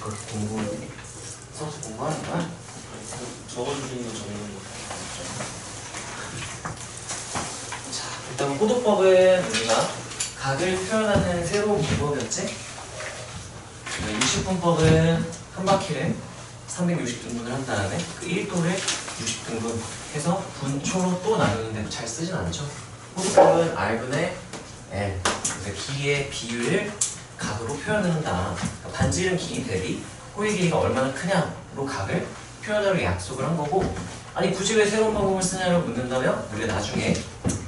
그렇게 써서 공부하는 거야? 적어주시는 거 적는 거. 자, 일단 호도법은 우리가 각을 표현하는 새로운 기법이었지? 60분법은 한 바퀴를 360등분을 한 다음에 그 1도를 60등분 해서 분초로 또 나누는데 잘 쓰진 않죠? 호도법은 R분의 L, 길이의 비율을 각으로 표현을 한다. 그러니까 반지름 길이 대비 호의 길이가 얼마나 크냐로 각을 표현하려고 약속을 한 거고, 아니 굳이 왜 새로운 방법을 쓰냐고 묻는다면 우리가 나중에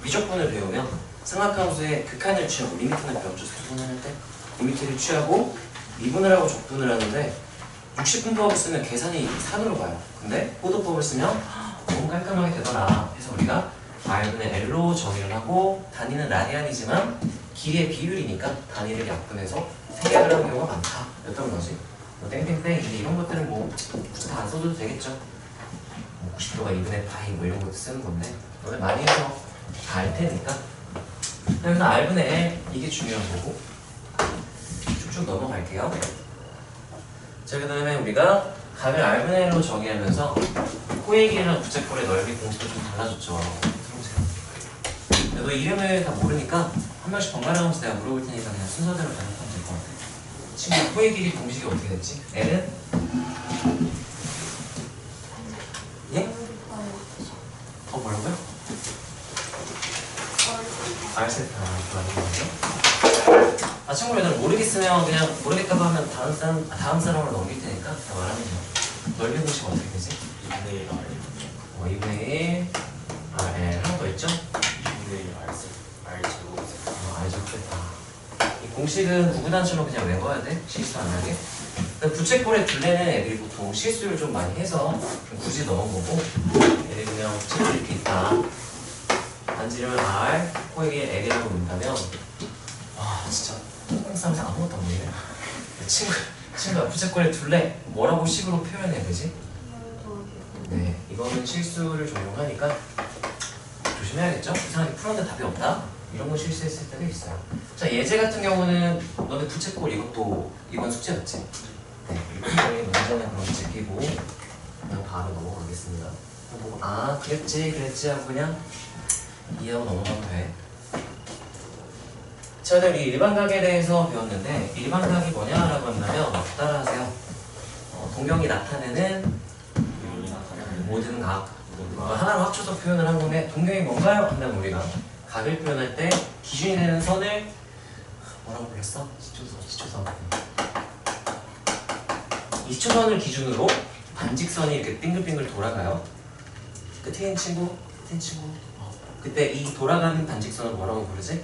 미적분을 배우면 삼각함수의 극한을 취하고 리미트는 배웠죠. 수분할 때 리미트를 취하고 미분을 하고 적분을 하는데 60분법을 쓰면 계산이 산으로 가요. 근데 호도법을 쓰면 너무 깔끔하게 되더라 해서 우리가 R분의 L로 정의를 하고, 단위는 라디안이지만 길이의 비율이니까 단위를 약분해서 생략을 하는 경우가 많다 였던 거지. 뭐 땡땡땡 이런 것들은 뭐 굳이 다 안 써도 되겠죠. 뭐 90도가 2분의 파이 뭐 이런 것도 쓰는 건데 오늘 많이 해서 다 알 테니까. 그래서 R분의 L 이게 중요한 거고 쭉쭉 넘어갈게요. 자, 그 다음에 우리가 각을 R분의 L로 정의하면서 호의 길이랑 부채꼴의 넓이 공식도 좀 달라졌죠. 너 이름을 다 모르니까 한 명씩 번갈아가면서 내가 물어볼 테니까 그냥 순서대로 대답하면 될 것 같아. 친구, 호의 길이 공식이 어떻게 됐지? L은? 예? 더 뭐라고요? R세타 좋아하는 아, 친구들 모르겠으면 그냥 모르겠다고 하면 다음 사람으로 넘길 테니까 그냥 말하면 돼요. 넓이 공식 어떻게 되지? 2분의 1 R 2분의 1 RL 하나 더 있죠? 2분의 1 R 제곱 알겠다. 이 공식은 구구단수로 그냥 외워야 돼. 실수 안 하게. 부채꼴에 둘레는 애들이 보통 실수를 좀 많이 해서 좀 굳이 넣은 거고, 애들이 그냥 부채꼴이 이렇게 있다. 반지름은 R, 호에게 L이라고 놓는다면, 와 진짜 똥싸면서 아무것도 안 보이네. 친구가 부채꼴에 둘레 뭐라고 식으로 표현해야 되지? 네, 이거는 실수를 적용하니까 조심해야겠죠? 이상하게 풀었는데 답이 없다? 이런 거 실수했을 때도 있어요. 자, 예제 같은 경우는 너네 부채꼴 이건 숙제였지? 네, 이거는 문제는 그럼 제끼고 그냥 바로 넘어가겠습니다. 보고 아 그랬지 하고 그냥 이해하고 넘어가면 돼. 자, 우리 일반각에 대해서 배웠는데 일반각이 뭐냐라고 한다면 따라하세요. 동경이 나타내는 모든 각 하나로 합쳐서 표현을 한 건데 동경이 뭔가요? 한다면 우리가 각을 표현할 때 기준이 되는 선을 뭐라고 불렀어? 시초선. 이 시초선을 기준으로 반직선이 이렇게 빙글빙글 돌아가요. 끝에 있는 친구. 그때 이 돌아가는 반직선을 뭐라고 부르지?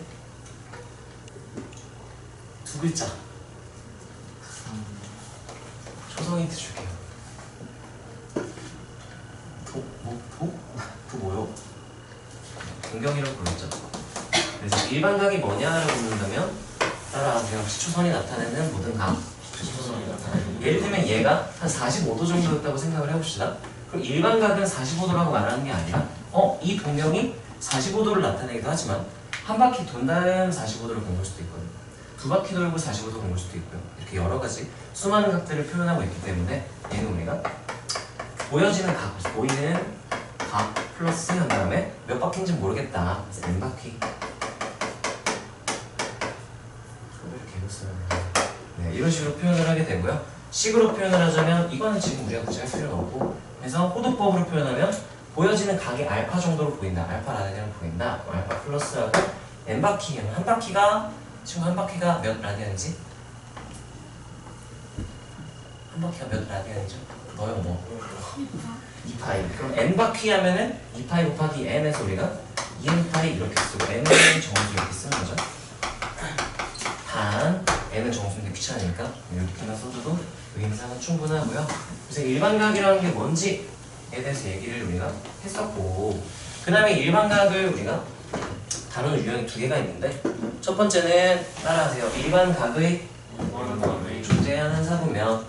두 글자. 초성 힌트 줄게요. 뭐요? 동경이라고 불렀죠. 그래서 일반각이 뭐냐라고 묻는다면 따라하세요. 시초선이 나타내는 모든 각. 예를 들면 얘가 한 45도 정도였다고 생각을 해봅시다. 그럼 일반각은 45도라고 말하는 게 아니라 이 동경이 45도를 나타내기도 하지만 한 바퀴 돈 다음 45도를 본 걸 수도 있거든요. 두 바퀴 돌고 45도 본 걸 수도 있고요. 이렇게 여러 가지 수많은 각들을 표현하고 있기 때문에 얘는 우리가 보이는 각 플러스 한 다음에 몇 바퀴인지 모르겠다. 그래서 n 바퀴. 이렇게 해봤어요. 네, 이런 식으로 표현을 하게 되고요. 식으로 표현을 하자면 이거는 지금 우리가 굳이 할 필요는 없고, 그래서 호도법으로 표현하면 보여지는 각이 알파 정도로 보인다. 알파 라디안으로 보인다. 알파 플러스하고 n 바퀴. 한 바퀴가 지금 한 바퀴가 몇 라디안이지? 한 바퀴가 몇 라디안이죠? 너요 뭐? 2파이. 그럼 n 바퀴 하면은 2파이 곱하기 n에서 우리가 2n파이 이렇게 쓰고 n은 정수 이렇게 쓰는 거죠. 단 n은 정수인데 귀찮으니까 이렇게만 써줘도 의미상은 충분하고요. 그래서 일반각이라는 게 뭔지에 대해서 얘기를 우리가 했었고, 그 다음에 일반각을 우리가 다루는 유형이 두 개가 있는데, 첫 번째는 따라하세요. 일반각의 존재하는 사분면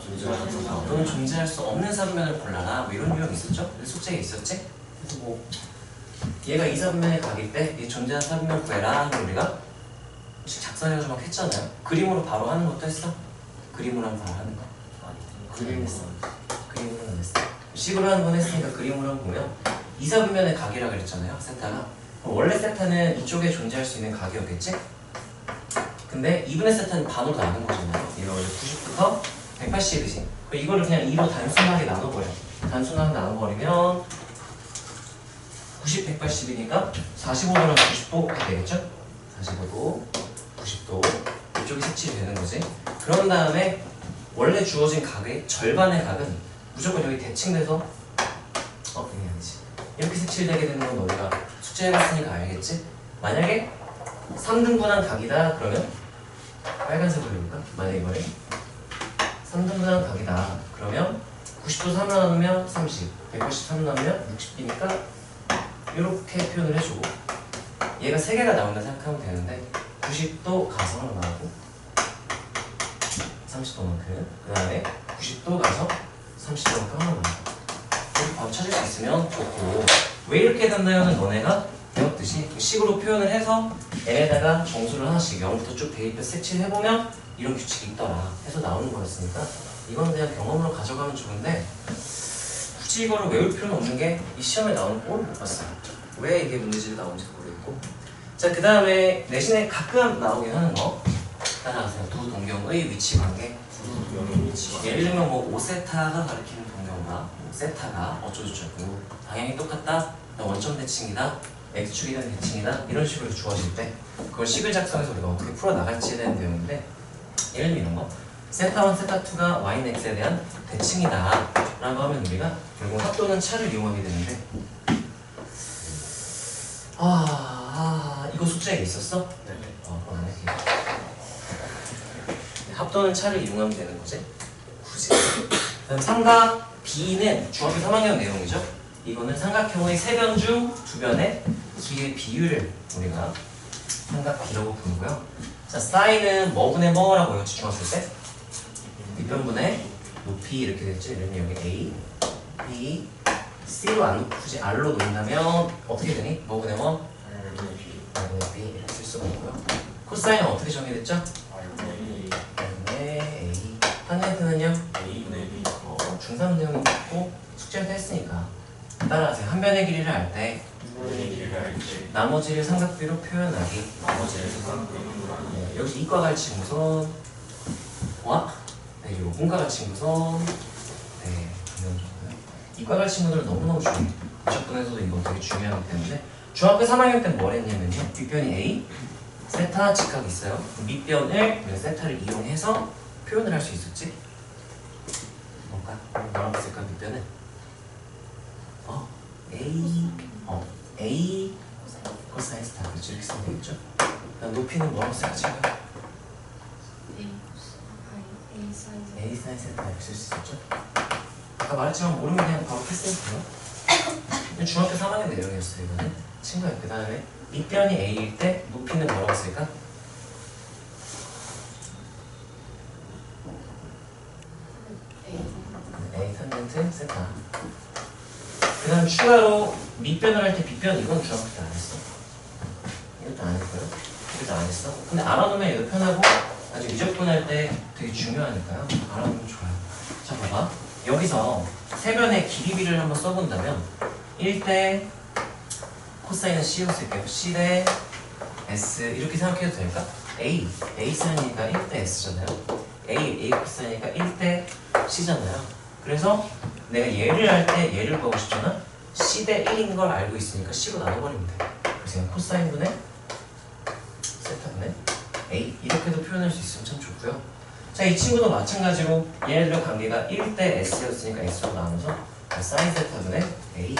또는 존재할 수 없는 사분면을 골라라. 뭐 이런 유형이 있었죠? 숙제에 있었지? 그래서 뭐 얘가 이 사분면의 각일 때 이 존재하는 사분면 구해라 하면 우리가 작성해가지고 막 했잖아요. 그림으로 바로 하는 것도 했어? 그림으로 하면 바로 하는 거? 그림으로 그림으로 안 했어. 식으로 하는 건 했으니까 그림으로 한번 보면 이사분면의 각이라 그랬잖아요. 세타가. 원래 세타는 이쪽에 존재할 수 있는 각이었겠지? 근데 2분의 세타는 반으로 나눈 거잖아요. 얘가 원래 90부터 180이지. 이거를 그냥 2로 단순하게 나눠버려. 단순하게 나눠버리면 90, 180이니까 45도랑 90도가 되겠죠? 45도, 90도 이쪽이 색칠이 되는 거지. 그런 다음에 원래 주어진 각의 절반의 각은 무조건 여기 대칭돼서 이게 아니지. 이렇게 색칠되게 되는 건 너희가 숙제해봤으니까 알겠지? 만약에 3등분한 각이다 그러면 빨간색으로 해볼까? 만약에 이번에 3등분한 각이다 그러면 90도 3 나누면 30, 180 3 나누면 60이니까 이렇게 표현을 해주고 얘가 3개가 나온다 생각하면 되는데 90도 가서 하나 나오고 30도만큼 그 다음에 90도 가서 30도만큼 하나 나오고 이렇게 바로 찾을 수 있으면 좋고 왜 이렇게 된다요는 너네가 배웠듯이 식으로 표현을 해서 n에다가 정수를 하나씩 0부터 쭉 대입해서 색칠해보면 이런 규칙이 있더라 해서 나오는 거였으니까 이건 그냥 경험으로 가져가면 좋은데 굳이 이거를 외울 필요는 없는 게 이 시험에 나오는 꼴을 못 봤어요. 왜 이게 문제집에 나오는지도 모르겠고. 자, 그 다음에 내신에 가끔 나오긴 하는 거 따라하세요. 두 동경의 위치 관계. 예를 들면 뭐 5세타가 가리키는 동경과 세타가 어쩌고저쩌고 방향이 똑같다, 원점 대칭이다, x축이든 대칭이다 이런 식으로 주어질 때 그걸 식을 작성해서 우리가 어떻게 풀어나갈지에 대한 내용인데 예를 들면 이런 거 세타1, 세타2가 y는 x에 대한 대칭이다 라고 하면 우리가 결국 합도는 차를 이용하게 되는데 이거 숙제에 있었어? 네. 그러네. 합도는 차를 이용하면 되는 거지 굳이. 그다음 삼각 B는 중학교 3학년 내용이죠. 이거는 삼각형의 세 변 중 두 변의 길이의 비율을 우리가 삼각 B라고 부르고요. 자, 사인은 뭐분의 뭐라고 외웠지 중학교 때? 윗변분의 높이 이렇게 됐죠. 이러면 여기 A, B, C로 안 놓고 굳이 R로 놓는다면 어떻게 되니? 뭐분의 뭐? R분의 B 이렇게 쓸 수가 있고요. 코사인은 어떻게 정의됐죠? R분의 A. 탄젠트는요? 중3 내용이 있고 숙제를 했으니까 따라하세요. 한 변의 길이를 알 때 나머지를 삼각비로 표현하기. 네, 여기서 이과 갈침무선 와? 네, 그리고 문과 갈침무선 네, 이런 정도요. 이과 갈침무선은 너무너무 중요해. 미적분에서도 이거 되게 중요하기 때문에 중학교 3학년 때는 뭘 했냐면요. 윗변이 A, 세타 직각이 있어요. 밑변을 우리가 세타를 이용해서 표현을 할 수 있었지. 뭘까? 뭐라고 쓸까 밑변은? A 코사인 스타 그렇죠. 이렇게 쓰면 되겠죠. 그다음 높이는 뭐라고 쓸까 지금? A 사인 세타 이렇게 쓸 수 있었죠. 아까 말했지만 모르면 그냥 바로 패스해도 돼요. 중학교 3학년 내용이었어요 이거는. 친구야. 그 다음에 밑변이 A일 때 높이는 뭐라고 쓸까? A 탄젠트 세타. 그 다음 추가로 밑변을 할 때 빗변 이건 중학교 때 안 했어. 이것도 안 했고요. 이것도 안 했어. 근데 알아두면 얘도 편하고 나중에 미적분 할 때 되게 중요하니까요. 알아두면 좋아요. 자 봐봐. 여기서 세 변의 길이비를 한번 써본다면 1대 코사인은 C로 쓸게요. C 대 S 이렇게 생각해도 될까? A 사인이니까 1대 S잖아요. A 코사인이니까 1대 C잖아요. 그래서 내가 얘를 할 때 얘를 구하고 싶잖아. C 대 1인 걸 알고 있으니까 C로 나눠버리면 돼. 그래서 그냥 코사인분의 세타분의 A 이렇게도 표현할 수 있으면 참 좋고요. 자, 이 친구도 마찬가지로 얘네들의 관계가 1대 S였으니까 S로 나눠서 사인 세타분의 A.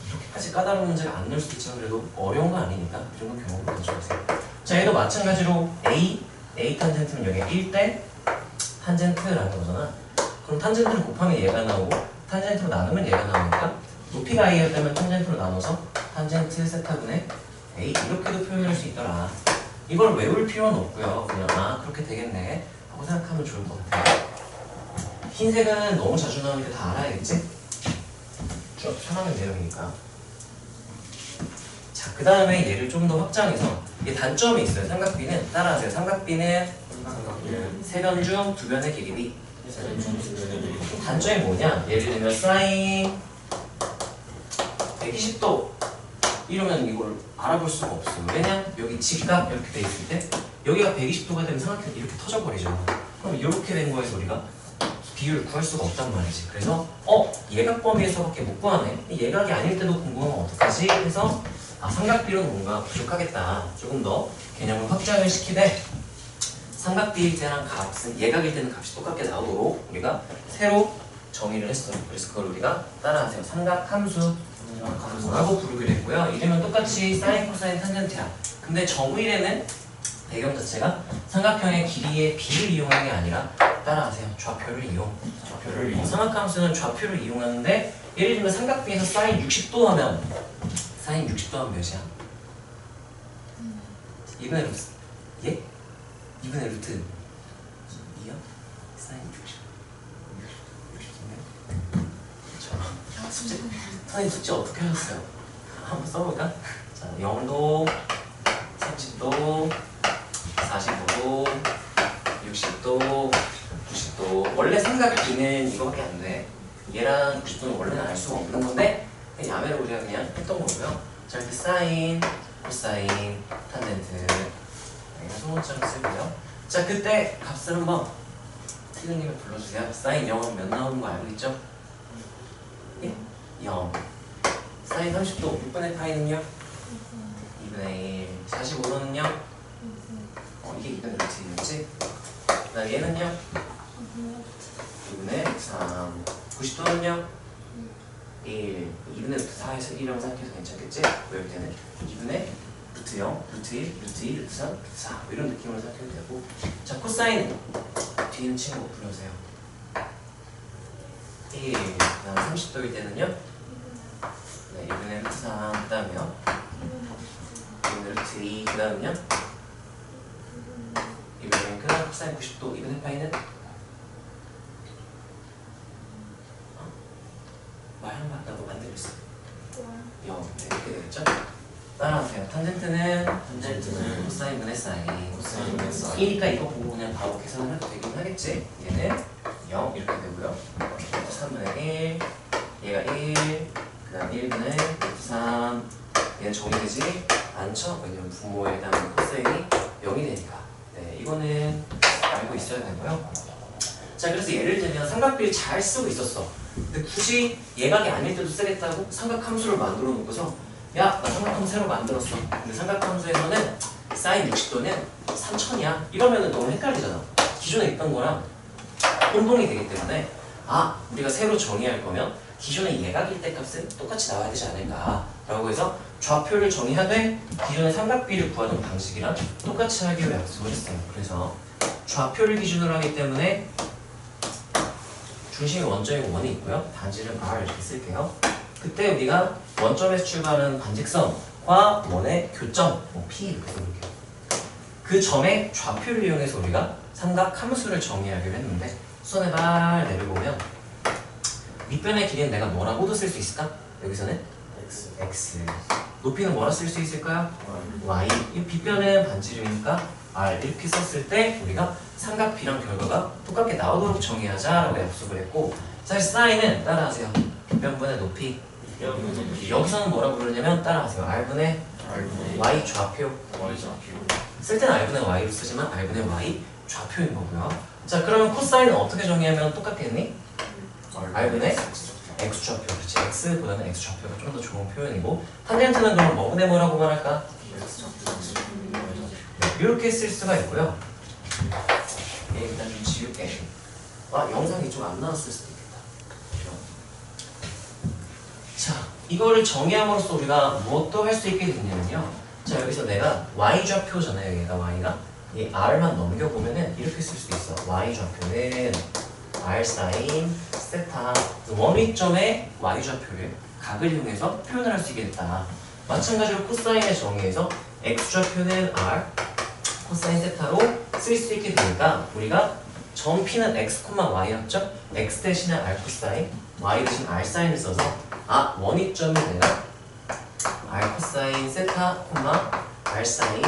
이렇게까지 까다로운 문제가 안 나올 수도 있지만 그래도 어려운 거 아니니까 이 정도 경험을 가져오세요. 자, 얘도 마찬가지로 A 탄젠트는 여기 1대 탄젠트라는 거잖아. 그럼 탄젠트를 곱하면 얘가 나오고 탄젠트로 나누면 얘가 나오니까 높이가 A였다면 탄젠트로 나눠서 탄젠트 세타분의 A 이렇게도 표현할 수 있더라. 이걸 외울 필요는 없고요. 그냥 그렇게 되겠네 하고 생각하면 좋을 것 같아요. 흰색은 너무 자주 나오니까 다 알아야겠지? 중학교 3학년 내용이니까. 자, 그 다음에 얘를 좀 더 확장해서 이게 단점이 있어요. 삼각비는 따라하세요. 삼각비는 B는 세 변 중 두 변의 길이 B. 세변 중 두 변의 길이 단점이 뭐냐? 예를 들면 사인 120도 이러면 이걸 알아볼 수가 없어. 왜냐? 여기 직각 이렇게 돼 있을 때 여기가 120도가 되면 삼각형이 이렇게 터져버리죠. 그럼 이렇게 된 거에서 우리가 비율을 구할 수가 없단 말이지. 그래서 예각 범위에서밖에 못 구하네. 예각이 아닐 때도 궁금하면 어떡하지? 해서 삼각비율은 뭔가 부족하겠다. 조금 더 개념을 확장을 시키되 삼각비일 때랑 값은 예각일 때는 값이 똑같게 나오도록 우리가 새로 정의를 했어요. 그래서 그걸 우리가 따라하세요. 삼각함수라고 부르기로 했고요. 이름은 똑같이 사인, 코사인, 탄젠트야. 근데 정의례는 배경 자체가 삼각형의 길이의 비를 이용하는 게 아니라 따라하세요. 좌표를 이용. 삼각함수는 좌표를 이용하는데 예를 들면 삼각비에서 사인 60도 하면 사인 60도 하면 몇이야? 2분의 루트. 예? 2분의 루트 2요? 사인 60. 선생님 숙제 어떻게 하셨어요? 한번 써볼까? 자, 0도, 30도, 45도, 60도, 90도. 원래 삼각비는 이거밖에 안 돼. 얘랑 90도는 원래는 알 수가 없는 건데 야매로 우리가 그냥 했던 거고요. 자, 이렇게 사인, 코사인, 탄젠트 소문처럼 쓰고요. 자, 그때 값을 한번 티그님이 불러주세요. 사인 0은 몇 나오는 거 알고 있죠? 예? 0. 사인 30도 6분의 파이는요? 2분의 1. 45도는요? 이게 2분의 루트였지? 그다음 얘는요? 2분의 3. 90도는요? 1. 2분의 루트 4에서 1이라고 생각해서 괜찮겠지? 외울 때는 2분의 루트 0, 루트 1, 루트 2, 루트 3, 루트 4 이런 느낌으로 생각해도 되고. 자, 코사인 뒤에 있는 친구 불러주세요. 1. 그다음 30도일 때는요? 네, 2분의 루트 3. 그 다음에요? 2분의 루트 2. 그 다음은요? 2분의 그 다음 코사인 90도. 2분의 파이는? 말 한 번 나도 만들고 있어. 0. 네, 이렇게 되겠죠? 따라하세요. 탄젠트는 코사인 분의 사인. 이니까 이거 보고 그냥 바로 계산을 해도 되긴 하겠지? 얘는 0 이렇게 되고요. 3분의 1, 얘가 1, 그 다음 1분의 루트 3. 얘는 정의되지 않죠? 왜냐면 분모에 대한 코사인이 0이 되니까. 네, 이거는 알고 있어야 되고요. 자, 그래서 예를 들면 삼각비를 잘 쓰고 있었어. 근데 굳이 예각이 아닐 때도 쓰겠다고 삼각함수를 만들어 놓고서 야, 나 삼각함수 새로 만들었어. 근데 삼각함수에서는 사인 60도는 3000이야. 이러면은 너무 헷갈리잖아. 기존에 있던 거랑 혼동이 되기 때문에 우리가 새로 정의할 거면 기존의 예각일 때 값은 똑같이 나와야 되지 않을까 라고 해서 좌표를 정의하되 기존의 삼각비를 구하는 방식이랑 똑같이 하기로 약속을 했어요. 그래서 좌표를 기준으로 하기 때문에 중심이 원점이고 원이 있고요. 단지를 R 이렇게 쓸게요. 그때 우리가 원점에서 출발하는 반직선과 원의 교점, P 이렇게 써볼게요. 그 점의 좌표를 이용해서 우리가 삼각함수를 정의하기로 했는데 수선의 발 내려보면 밑변의 길이는 내가 뭐라고도 쓸 수 있을까? 여기서는 X. 높이는 뭐라 쓸 수 있을까요? Y. 이 빗변은 반지름이니까 R 이렇게 썼을 때 우리가 삼각비랑 결과가 똑같게 나오도록 정의하자라고 약속을 했고, 사실 사인은 따라하세요. 빗변분의 높이. 여기서는 뭐라고 부르냐면 따라하세요. R분의 Y 좌표. 쓸 때는 R분의 Y로 쓰지만 R분의 Y 좌표인 거고요. 자, 그러면 코사인은 어떻게 정의하면 똑같겠니? R분의 X 좌표. 그렇지. X보다는 X 좌표가 좀 더 좋은 표현이고, 탄젠트는 그럼 뭐분의 뭐라고 말할까? 이렇게 쓸 수가 있고요. 일단 좀 지울게. 영상이 좀 안 나왔을 수도 있겠다. 자, 이거를 정의함으로써 우리가 무엇도 할 수 있게 됐냐면요. 자, 여기서 내가 Y 좌표잖아요. 얘가 Y가. 이 R만 넘겨보면은 이렇게 쓸 수 있어. Y 좌표는 R 사인 세타. 원위점의 Y 좌표를 각을 이용해서 표현을 할 수 있게 됐다. 마찬가지로 코사인의 정의에서 X 좌표는 R, 코사인 세타로 쓸 수 있게 되니까 우리가 점 P는 X, Y였죠? X 대신에 R 코사인, Y 대신 R 사인을 써서 원위점이 내가 R 코사인 세타, R 사인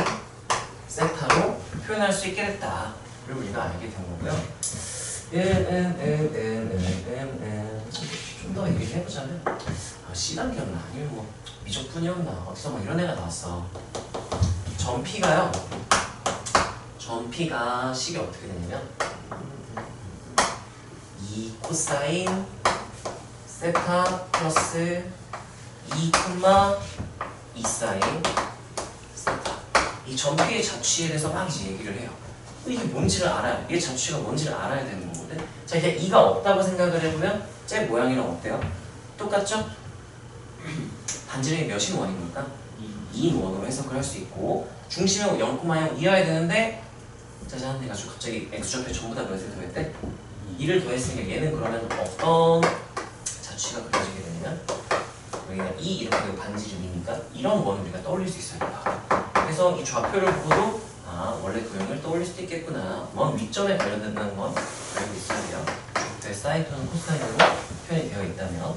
세타로 표현할 수 있게 됐다. 우리가 알게 된 거고요. 좀 더 얘기를 해보자면 C단계였나 아니면 뭐 미적분이었나 어디서 막 이런 애가 나왔어. 전피가 식이 어떻게 되냐면 2 코사인 세타 플러스 2 사인 세타. 이 전피의 자취에 대해서 막 이제 얘기를 해요. 이게 뭔지를 알아야, 얘 자취가 뭔지를 알아야 되는 거거든. 자, 이제 2가 없다고 생각을 해보면 쟤 모양이랑 어때요? 똑같죠? 반지름이 몇인 원입니까? 2인 원으로 해석을 할 수 있고 중심은 0,0 이어야 되는데 짜잔 해가지고 갑자기 x좌표에 전부 다 몇을 더했대? 2를 더했으니까 얘는 그러면 어떤 자취가 그려지게 되냐면 여기가 2 이렇게 되고 반지름이니까 이런 원을 우리가 떠올릴 수 있어야 된다. 그래서 이 좌표를 보고도 원래 도형을 떠올릴 수도 있겠구나. 원 위점에 관련된다는 건 알고 있어야 돼요. 좌표의 사인 또는 코사인으로 표현이 되어 있다면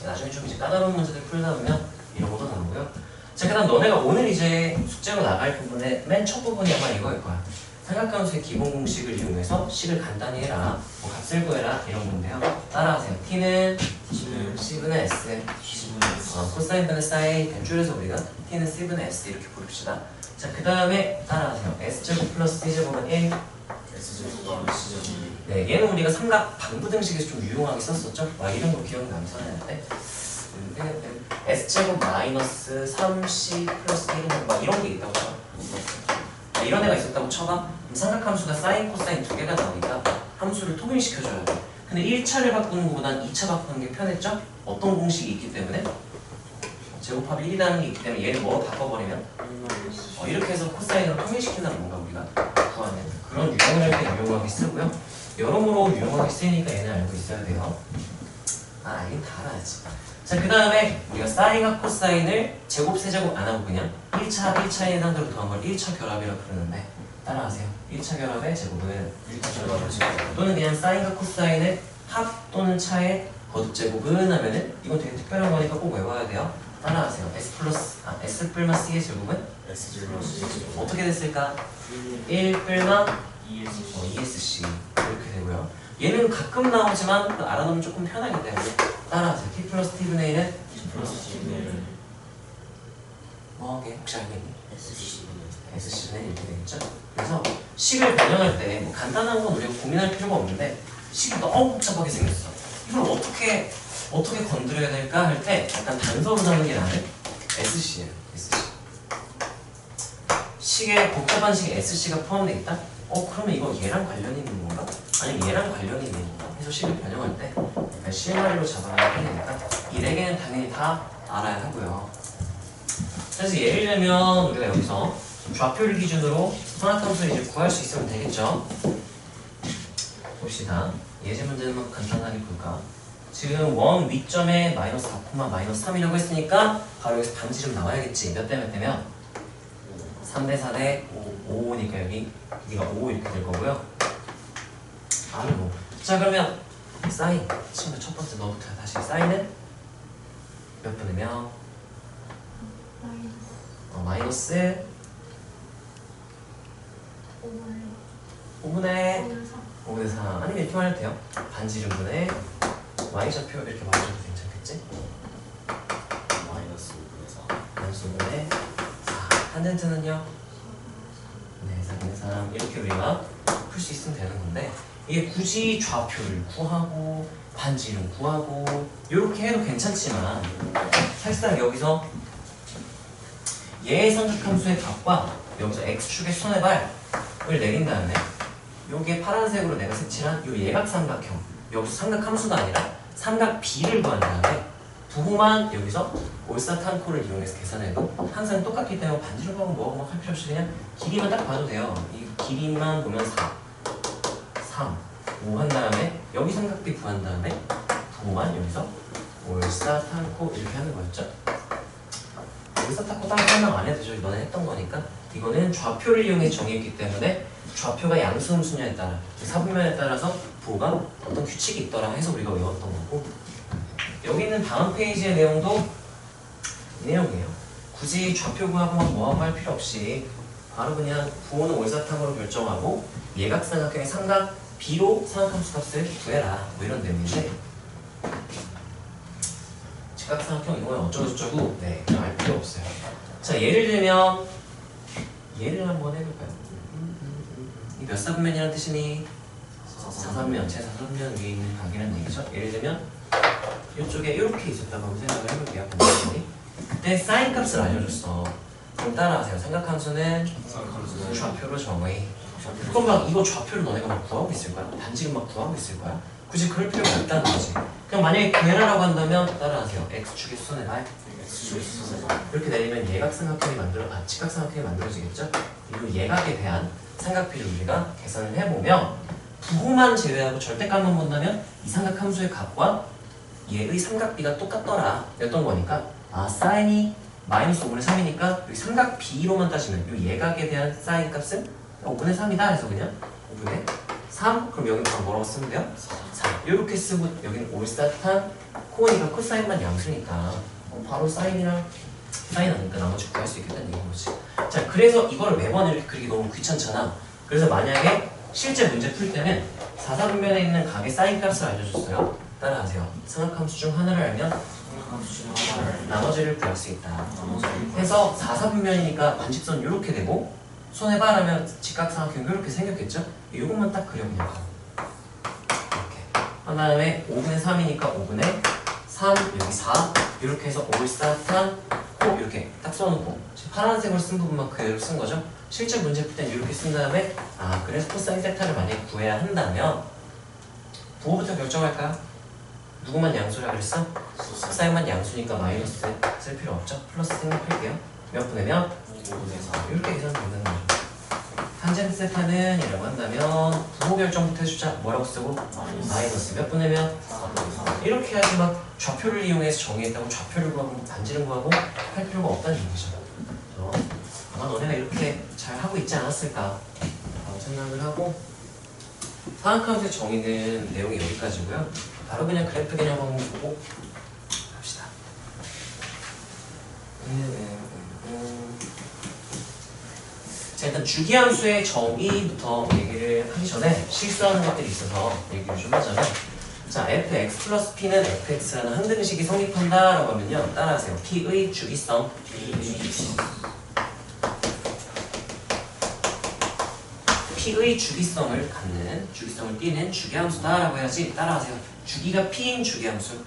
나중에 좀 이제 까다로운 문제들 풀다 보면 이런 것도 나오고요. 자, 그 다음 너네가 오늘 이제 숙제로 나갈 부분의 맨 첫 부분이 아마 이거일 거야. 삼각함수의 기본 공식을 이용해서 식을 간단히 해라, 뭐 값을 구해라 이런 건데요. 따라하세요. t는 c분의 s, 코사인분의 사인, 벤줄에서 우리가 t는 c분의 s 이렇게 부릅시다. 자, 그 다음에 따라하세요. s제곱 플러스 c제곱은 1. 네, 얘는 우리가 삼각 방부등식에서 좀 유용하게 썼었죠. 와, 이런 거 기억나면 써야돼. s제곱 마이너스 3c 플러스 1은 막 이런 게 있다고 쳐. 이런 애가 있었다고 쳐봐. 그럼 삼각함수가 사인, 코사인 두 개가 나오니까 함수를 통일시켜줘야 돼. 근데 1차를 바꾸는 것보단 2차 바꾸는 게 편했죠? 어떤 공식이 있기 때문에? 제곱합이 1이라는 게 있기 때문에 얘를 뭐로 바꿔버리면 이렇게 해서 코사인으로 통일시킨다는 건가 우리가 구하는 그런 유형을 할 때 유용하게 쓰고요. 여러모로 유용하게 쓰이니까 얘는 알고 있어야 돼요. 알긴 다 알아야지. 자, 그 다음에 우리가 사인과 코사인을 제곱, 세제곱 안 하고 그냥 1차에 해당대로 더한 걸 1차 결합이라고 부르는데 따라하세요. 1차 결합의 제곱은 1차 결합의 제곱 또는 그냥 사인과 코사인의 합 또는 차의 거듭제곱은 하면은 이건 되게 특별한 거니까 꼭 외워야 돼요. 따라하세요. S 뿔마 C의 제곱은? 어떻게 됐을까? 1 뿔마 2SC 이렇게 되고요. 얘는 가끔 나오지만 알아놓으면 조금 편하기 때문에 따라하세요. T 플러스 T분의 1은? 뭐게 혹시 알겠니? SC는 이렇게 되겠죠? 그래서 식을 변형할 때 뭐 간단한 건 우리가 고민할 필요가 없는데 식이 너무 복잡하게 생겼어. 이걸 어떻게 건드려야 될까 할 때 약간 단서로 잡는 게 나는 SC예요. SC. 식에 복잡한 식에 SC가 포함되어 있다? 그러면 이거 얘랑 관련이 있는 건가? 아니면 얘랑 관련이 있는 건가? 해서 식을 변형할 때 약간 실마리로 잡아가야 되니까 이 4개는 당연히 다 알아야 하고요. 그래서 예를 들면 우리가 여기서 좌표를 기준으로 선악함수를 이제 구할 수 있으면 되겠죠? 봅시다. 예제 문제는 한번 간단하게 볼까? 지금 원 위점에 마이너스 4, 마이너스 3이라고 했으니까 바로 여기서 반지름 나와야겠지. 몇 대 몇 대면? 3대 4대 5니까 여기가 5 이렇게 될 거고요. 아이고. 자, 그러면 사인 친구 첫 번째 너부터 다시 사인은 몇 분이면? 마이너스 5분의 3 아니면 이렇게 말해도 돼요. 반지름분의 y좌표 이렇게 말해줘도 괜찮겠지? 마이너스 5분의 4 탄젠트는요? 네, 4분의 3 이렇게 우리가 풀 수 있으면 되는 건데 이게 굳이 좌표를 구하고 반지름 구하고 이렇게 해도 괜찮지만 사실상 여기서 얘의 삼각함수의 값과 여기서 x축의 수선의 발을 내린 다음에 요게 파란색으로 내가 색칠한 요 예각삼각형 여기서 삼각함수가 아니라 삼각 B를 구한 다음에 부호만 여기서 올사탄코를 이용해서 계산해도 항상 똑같기 때문에 반지름하고 뭐하고 막 할 필요 없이 그냥 길이만 딱 봐도 돼요. 이 길이만 보면 4, 3, 5 한 다음에 여기 삼각 B 구한 다음에 부호만 여기서 올사탄코 이렇게 하는 거였죠. 올사탄코 따로 설명 안 해도 되죠. 이번에 했던 거니까 이거는 좌표를 이용해 정의했기 때문에 좌표가 양수음수냐에 따라 사분면에 따라서 부호가 어떤 규칙이 있더라 해서 우리가 외웠던 거고 여기 있는 다음 페이지의 내용도 이 내용이에요. 굳이 좌표 구하고 뭐하고 할 필요 없이 바로 그냥 부호는 올사탕으로 결정하고 예각삼각형의 삼각 B로 삼각함수 값을 구해라. 뭐 이런 내용인데 직각삼각형 이거는 어쩌고저쩌고 네, 그냥 알 필요 없어요. 자, 예를 들면 예를 한번 해볼까요? 이 몇 사분면이라는 뜻이니? 사선면, 제사선면 위에 있는 각이라는 얘기죠. 예를 들면 이쪽에 이렇게 있었다고 한번 생각을 해볼게요. 그때 사인 값을 알려줬어. 그럼 따라하세요. 삼각함수는 좌표로 정의. 그럼 막 이거 좌표를 너네가 막 구하고 있을 거야? 반지름 막 구하고 있을 거야? 굳이 그럴 필요가 없다는 거지. 그냥 만약에 구해라라고 한다면 따라하세요. x축의 수선의 발. 이렇게 내리면 예각삼각형이 직각삼각형이 만들어지겠죠? 그리고 예각에 대한 삼각비를 우리가 계산을 해보면 부호만 제외하고 절대값만 본다면 이 삼각함수의 값과 얘의 삼각비가 똑같더라 였던 거니까 사인이 마이너스 5분의 3이니까 여기 삼각비로만 따지면 이 예각에 대한 사인 값은 5분의 3이다 해서 그냥 5분의 3 그럼 여기 바로 뭐라고 쓰면 돼요? 4 이렇게 쓰고 여기는 올스타트한 코어니까 코사인만 양수니까 바로 사인이랑 사인 아니까 나머지 구할 수 있겠다는 얘기인 거지. 자, 그래서 이걸 매번 이렇게 그리기 너무 귀찮잖아. 그래서 만약에 실제 문제 풀 때는 4사분면에 있는 각의 사인 값을 알려줬어요. 따라하세요. 삼각함수 중 하나를 알면 나머지를 구할 수 있다. 해서 4사분면이니까 반직선 이렇게 되고 손에 바라면 직각삼각형 이렇게 생겼겠죠? 이것만 딱 그려 그냥 이렇게. 그 다음에 5분의 3이니까 5분의 3 여기 4 이렇게 해서 올스타트한 코 이렇게 딱 써놓고 파란색으로 쓴 부분만 그대로 쓴 거죠. 실제 문제 풀 때는 이렇게 쓴 다음에 그래서 코사인 세타를 만약에 구해야 한다면 부호부터 결정할까요? 누구만 양수라 그랬어? 코사인만 양수니까 마이너스 쓸 필요 없죠? 플러스 생각할게요. 몇 분의 몇? 5분의 4 이렇게 계산하면 되는 거죠. 탄젠트 세타는 이라고 한다면 부호 결정부터 해주자. 뭐라고 쓰고? 마이너스 몇 분의 몇? 이렇게 해야지 막 좌표를 이용해서 정의했다고 좌표를 구하고 반지름 구하고 할 필요가 없다는 얘기죠. 아마 너네가 이렇게 잘 하고 있지 않았을까 생각을 하고 삼각함수의 정의는 내용이 여기까지고요. 바로 그냥 그래프 개념 한번 보고 갑시다. 자, 일단 주기함수의 정의부터 얘기를 하기 전에 실수하는 것들이 있어서 얘기를 좀 하자면 자, fx 플러스 p는 fx라는 항등식이 성립한다 라고 하면요 따라하세요. p의 주기성 p의 주기성을 갖는 주기성을 띠는 주기함수다 라고 해야지. 따라하세요. 주기가 p인 주기함수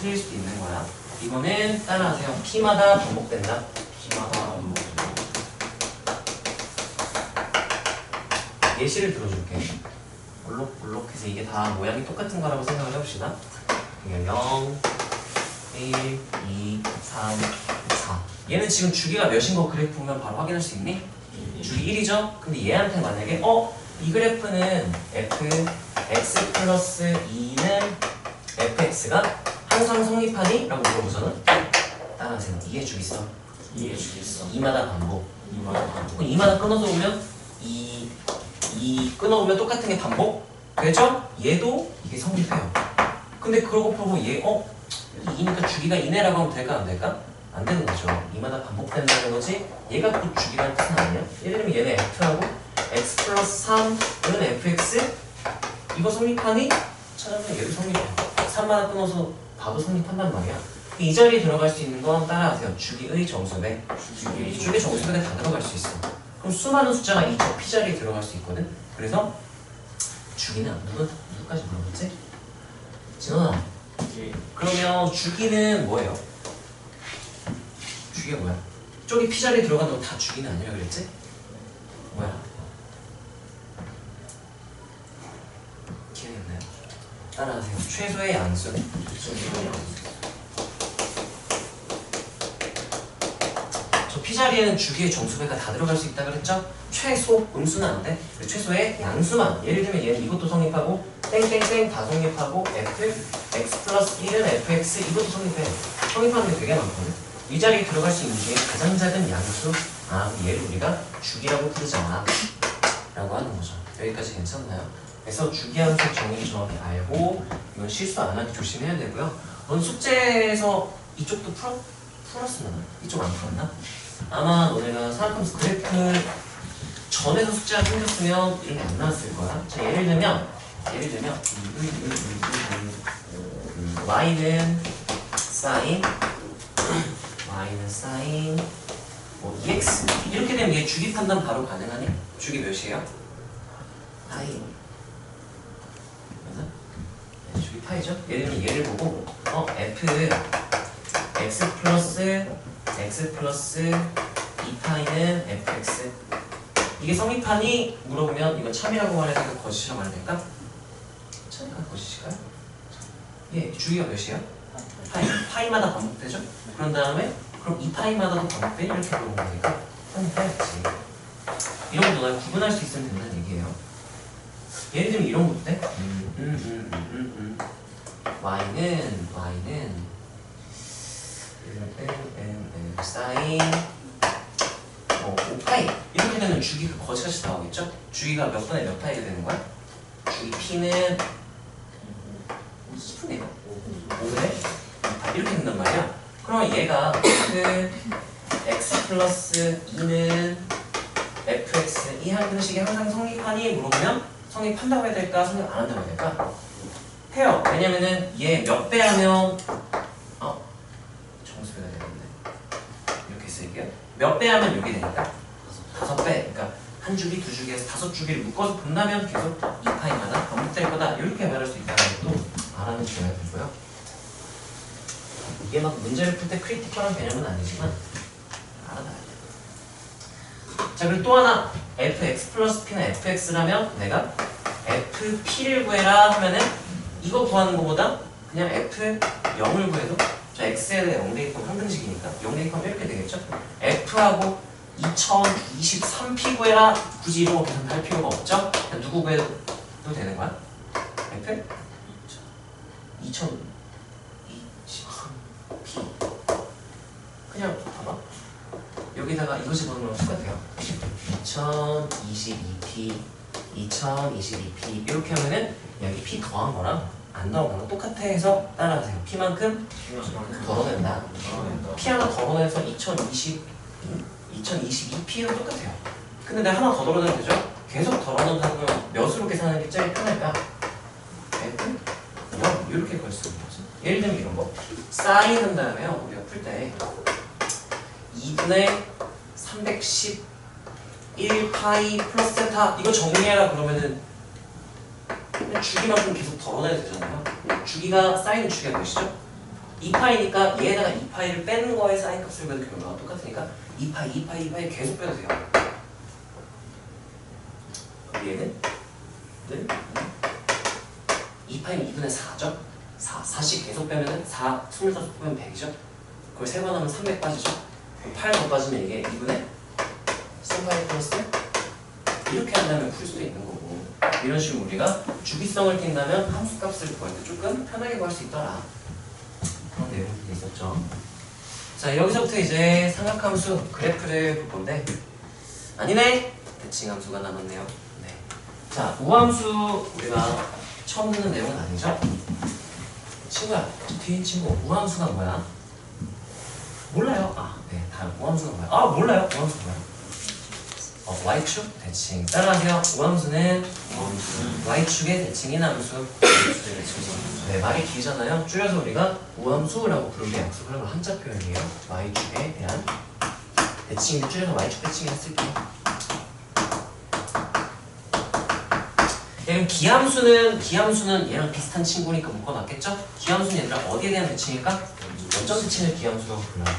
틀릴 수도 있는 거야. 이거는 따라하세요. p마다 반복된다. 예시를 들어줄게. 볼록볼록해서 이게 다 모양이 똑같은 거라고 생각을 해봅시다. 이게 0, 1, 2, 3, 4 얘는 지금 주기가 몇인 거 그래프 보면 바로 확인할 수 있니? 주기 1이죠? 근데 얘한테 만약에 이 그래프는 fx 플러스 2는 fx가 항상 성립하니? 라고 물어보잖아. 따라하세요. 2의 주기성 2마다 반복. 그럼 2마다 끊어서 오면 2 끊어오면 똑같은 게 반복 되죠? 얘도 이게 성립해요. 근데 그러고 보고 얘 2니까 주기가 2네라고 하면 될까 안 될까? 안 되는 거죠. 2마다 반복된다는 거지 얘가 또 주기라는 뜻은 아니야. 예를 들면 얘는 f라고 x 플러스 3은 fx 이거 성립하니? 찾아보면 얘도 성립해. 3마다 끊어서 봐도 성립한단 말이야. 이 자리에 들어갈 수 있는 건 따라하세요. 주기의 정수배. 주기의 정수배가 다 들어갈 수 있어. 그럼 수많은 숫자가 이 p 자리에 들어갈 수 있거든. 그래서 주기는 누구까지 물어봤지? 진원아. 그러면 주기는 뭐예요? 주기가 뭐야? 저기 p 자리에 들어간다고 다 주기는 아니라 그랬지? 뭐야? 기억이 안 나요? 따라하세요. 최소의 양수. P자리에는 주기의 정수배가 다 들어갈 수 있다 그랬죠? 최소, 음수는 안 돼. 최소의 양수만. 예를 들면 얘는 이것도 성립하고 땡땡땡 다 성립하고 x 플러스 1은 fx 이것도 성립해. 성립하는 게 되게 많거든. 이 자리에 들어갈 수 있는 게 가장 작은 양수. 얘를 우리가 주기라고 부르자 라고 하는 거죠. 여기까지 괜찮나요? 그래서 주기함수 정의를 정확히 알고 이건 실수 안 하기 조심해야 되고요. 넌 숙제에서 이쪽도 풀었으면 이쪽 안 풀었나? 아마 너네가 삼각함수 그래프 전에도 숙제가 생겼으면 이런 게 안 나왔을 거야. 자, 예를 들면 y는 sin 뭐 EX 이렇게 되면 얘 주기 판단 바로 가능하네? 주기 몇이에요? 파이 맞아? 네, 주기 파이죠? 예를 들면 얘를 보고 f x 플러스 2파이는 fx 이게 성립하니? 물어보면 이건 참이라고 말해야 될까? 거짓이라고 말해야 될까? 참이가 거짓일까요? 예, 주기가 몇이에요? 파이마다 반복되죠? 그런 다음에 그럼 2파이마다도 반복돼? 이렇게 물어본 거니까 성립해야지. 이런 거 너가 구분할 수 있으면 된다는 얘기예요. 예를 들면 이런 거 어때? y는 sin 5파이 이렇게 되면 주기가 거짓같이 나오겠죠? 주기가 몇 분의 몇 파이가 되는 거야? 주기 p는 10분의 5분의 2파이 이렇게 된단 말이야. 그러면 얘가 x 플러스 2는 fx 이 항등식이 항상 성립하니? 물어보면 성립한다고 해야 될까? 성립 안 한다고 해야 될까? 해요. 왜냐면은 얘 몇 배 하면 정수배가 되는데 이렇게 쓸게요. 몇 배 하면 이렇게 되니까 5배. 그러니까 한 주기, 두 주기에서 5주기를 묶어서 본다면 계속 2파이마다 반복될 거다. 이렇게 말할 수 있다는 것도 알아두셔야 되고요. 이게 막 문제를 풀 때 크리티컬한 개념은 아니지만 알아놔야 돼요. 자, 그리고 또 하나 fx 플러스 p는 fx라면 내가 fp를 구해라 하면은 이거 구하는 것보다 그냥 f0을 구해도 자 x에 대해 0 대입하면 항등식이니까 0 대입하면 이렇게 되겠죠? f하고 2023p 구해라 굳이 이런 거 계산할 필요가 없죠? 그냥 누구 구해도 되는 거야? f 2023p 그냥 봐봐 여기다가 이거 집어넣으면 똑같아요. 2022p 이렇게 하면은 여기 p 더한 거랑 안 더한 거랑 똑같아 해서 따라가세요. p만큼 덜어낸다. p 하나 덜어내서 2022p랑 똑같아요. 근데 내가 하나 더 덜어내면 되죠? 계속 덜어낸다면 몇으로 계산하는 게 제일 편할까? F? 0 이렇게 걸 수 있는 거죠. 예를 들면 이런 거 사인 한 다음에요. 우리가 풀 때 2분의 311파이 플러스 세타 이거 정리해라 그러면은 주기만큼 계속 덜어내야 되잖아요. 주기가 사인은 주기가 몇이죠? 2파이니까 얘에다가 2파이를 빼는 거에 사인 값을 빼도 결과가 똑같으니까 2파이 계속 빼도 돼요. 그럼 얘는 2파이는 2분의 4죠? 4씩 계속 빼면은 4, 25 빼면 100이죠? 그걸 3번 하면 300 빠지죠? 8 더 빠지면 이게 2분의 3파이 플러스 이렇게 한다면 풀 수도 있는 거고 이런 식으로 우리가 주기성을 띈다면 함수값을 구할 때 조금 편하게 구할 수 있더라. 그런 내용이 있었죠. 자, 여기서부터 이제 삼각함수 그래프를 볼 건데 아니네! 대칭함수가 남았네요. 네. 자, 우함수 우리가 처음 듣는 내용은 아니죠? 친구야, 뒤에 친구 우함수가 뭐야? 몰라요. 네, 다음 우함수가 뭐야? 몰라요. 우함수가 뭐야? y축 대칭 따라하세요. 우함수는 y축의 대칭인 함수. 네, 말이 길잖아요. 줄여서 우리가 우함수라고 부르게 약속하는 건 한자 표현이에요. y축에 대한 대칭인데 줄여서 y축 대칭이라 쓸게요. 그럼 기함수는 얘랑 비슷한 친구니까 묶어놨겠죠? 기함수는 얘들아 어디에 대한 대칭일까? 원점 대칭을 기함수라고 불러요.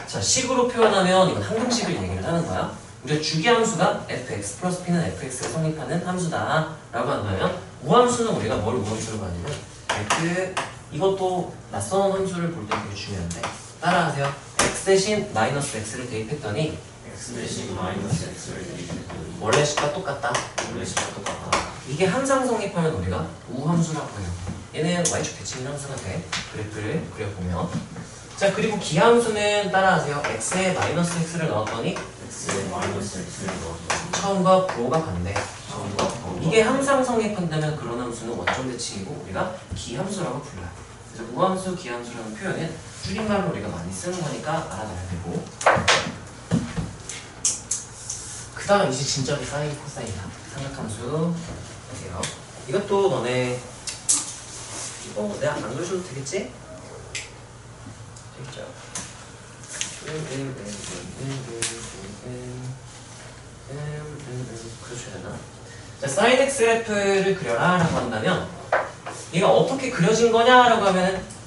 자, 식으로 표현하면 이건 항등식을 얘기를 하는 거야. 우리가 주기함수가 fx 플러스 p는 fx가 성립하는 함수다 라고 한다면 우함수는 우리가 뭘 우함수로 가냐면 이것도 낯선 함수를 볼 때 되게 중요한데 따라하세요. x 대신 마이너스 x를 대입했더니 x 대신 마이너스 x를 대입했더니 원래 식과 똑같다. 이게 항상 성립하면 우리가 우함수라고 해요. 얘는 y축 대칭인 함수가 돼. 그래프를 그려보면 자, 그리고 기함수는 따라하세요. x에 마이너스 x를 넣었더니 x에 마이너스 x를 넣었더니 처음과 부호가 반대. 처음과 부호가 이게 항상 성립한다면 그런 함수는 원점 대칭이고 우리가 기함수라고 불러요. 그래서 우함수, 기함수라는 표현은 줄임말로 우리가 많이 쓰는 거니까 알아놔야 되고. 그 다음 이제 진짜로 사인 코사인이다. 삼각함수 보세요. 이것도 너네 이거 내가 안 그려줘도 되겠지? 되겠죠? 그려줘야 되나? 자, 사인 x 그래프를 그려라 라고 한다면 얘가 어떻게 그려진 거냐라고 하면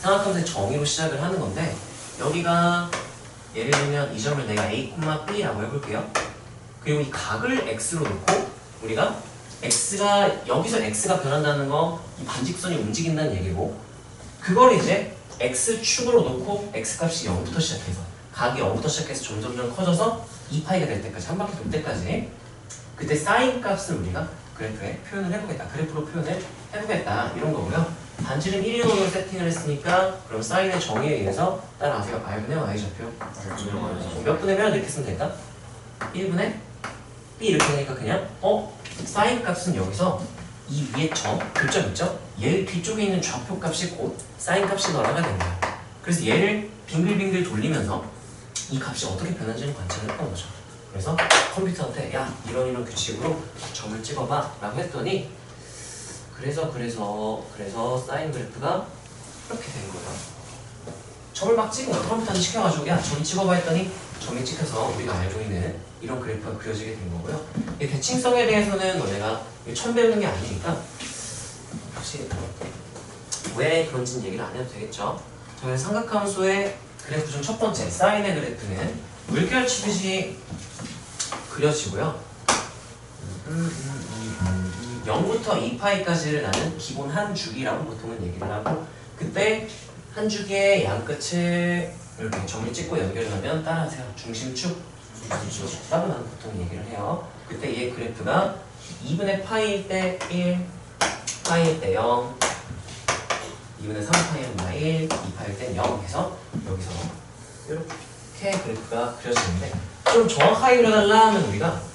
삼각함수의 정의로 시작을 하는 건데, 여기가 예를 들면 이 점을 내가 a, b라고 해볼게요. 그리고 이 각을 x로 놓고 우리가 x가 여기서 x가 변한다는 거, 이 반직선이 움직인다는 얘기고, 그걸 이제 x축으로 놓고 x값이 0부터 시작해서 각이 0부터 시작해서 점점점 커져서 2파이가 될 때까지, 한 바퀴 돌 때까지, 그때 사인 값을 우리가 그래프에 표현을 해보겠다, 그래프로 표현을 해보겠다, 이런 거고요. 반지름 1인원으로 세팅을 했으니까 그럼 사인의 정의에 의해서 따라하세요. r분의 y좌표 몇 분의 몇 이렇게 쓰면 될까? 1분의 b 이렇게 하니까 그냥 사인 값은 여기서 이 위에 점, 교점 있죠? 얘 뒤쪽에 있는 좌표 값이 곧 사인 값이 너라가 된 거야. 그래서 얘를 빙글빙글 돌리면서 이 값이 어떻게 변하는지를 관찰을 했던 거죠. 그래서 컴퓨터한테 야, 이런 규칙으로 점을 찍어봐 라고 했더니 그래서 사인 그래프가 이렇게 된 거예요. 점을 막 찍은 거야. 컴퓨터한테 시켜가지고 야, 점 찍어봐 했더니 점이 찍혀서 우리가 알고 있는 이런 그래프가 그려지게 된 거고요. 이 대칭성에 대해서는 너네가 처음 배우는 게 아니니까 혹시 왜 그런지는 얘기를 안 해도 되겠죠. 저희 삼각함수의 그래프 중 첫 번째 사인의 그래프는 물결 치듯이 그려지고요. 0부터 2파이까지를 나는 기본 한 주기라고 보통은 얘기를 하고, 그때 한 주기의 양 끝을 이렇게 점을 찍고 연결하면 따라하세요. 중심축 라고 나는 보통 얘기를 해요. 그때 얘 그래프가 2분의 파이일 때 1, 파이일 때 0, 2분의 3파이는 1, 2파이일 때 0 해서 여기서 이렇게 그래프가 그려지는데, 좀 정확하게 그려달라 하면 우리가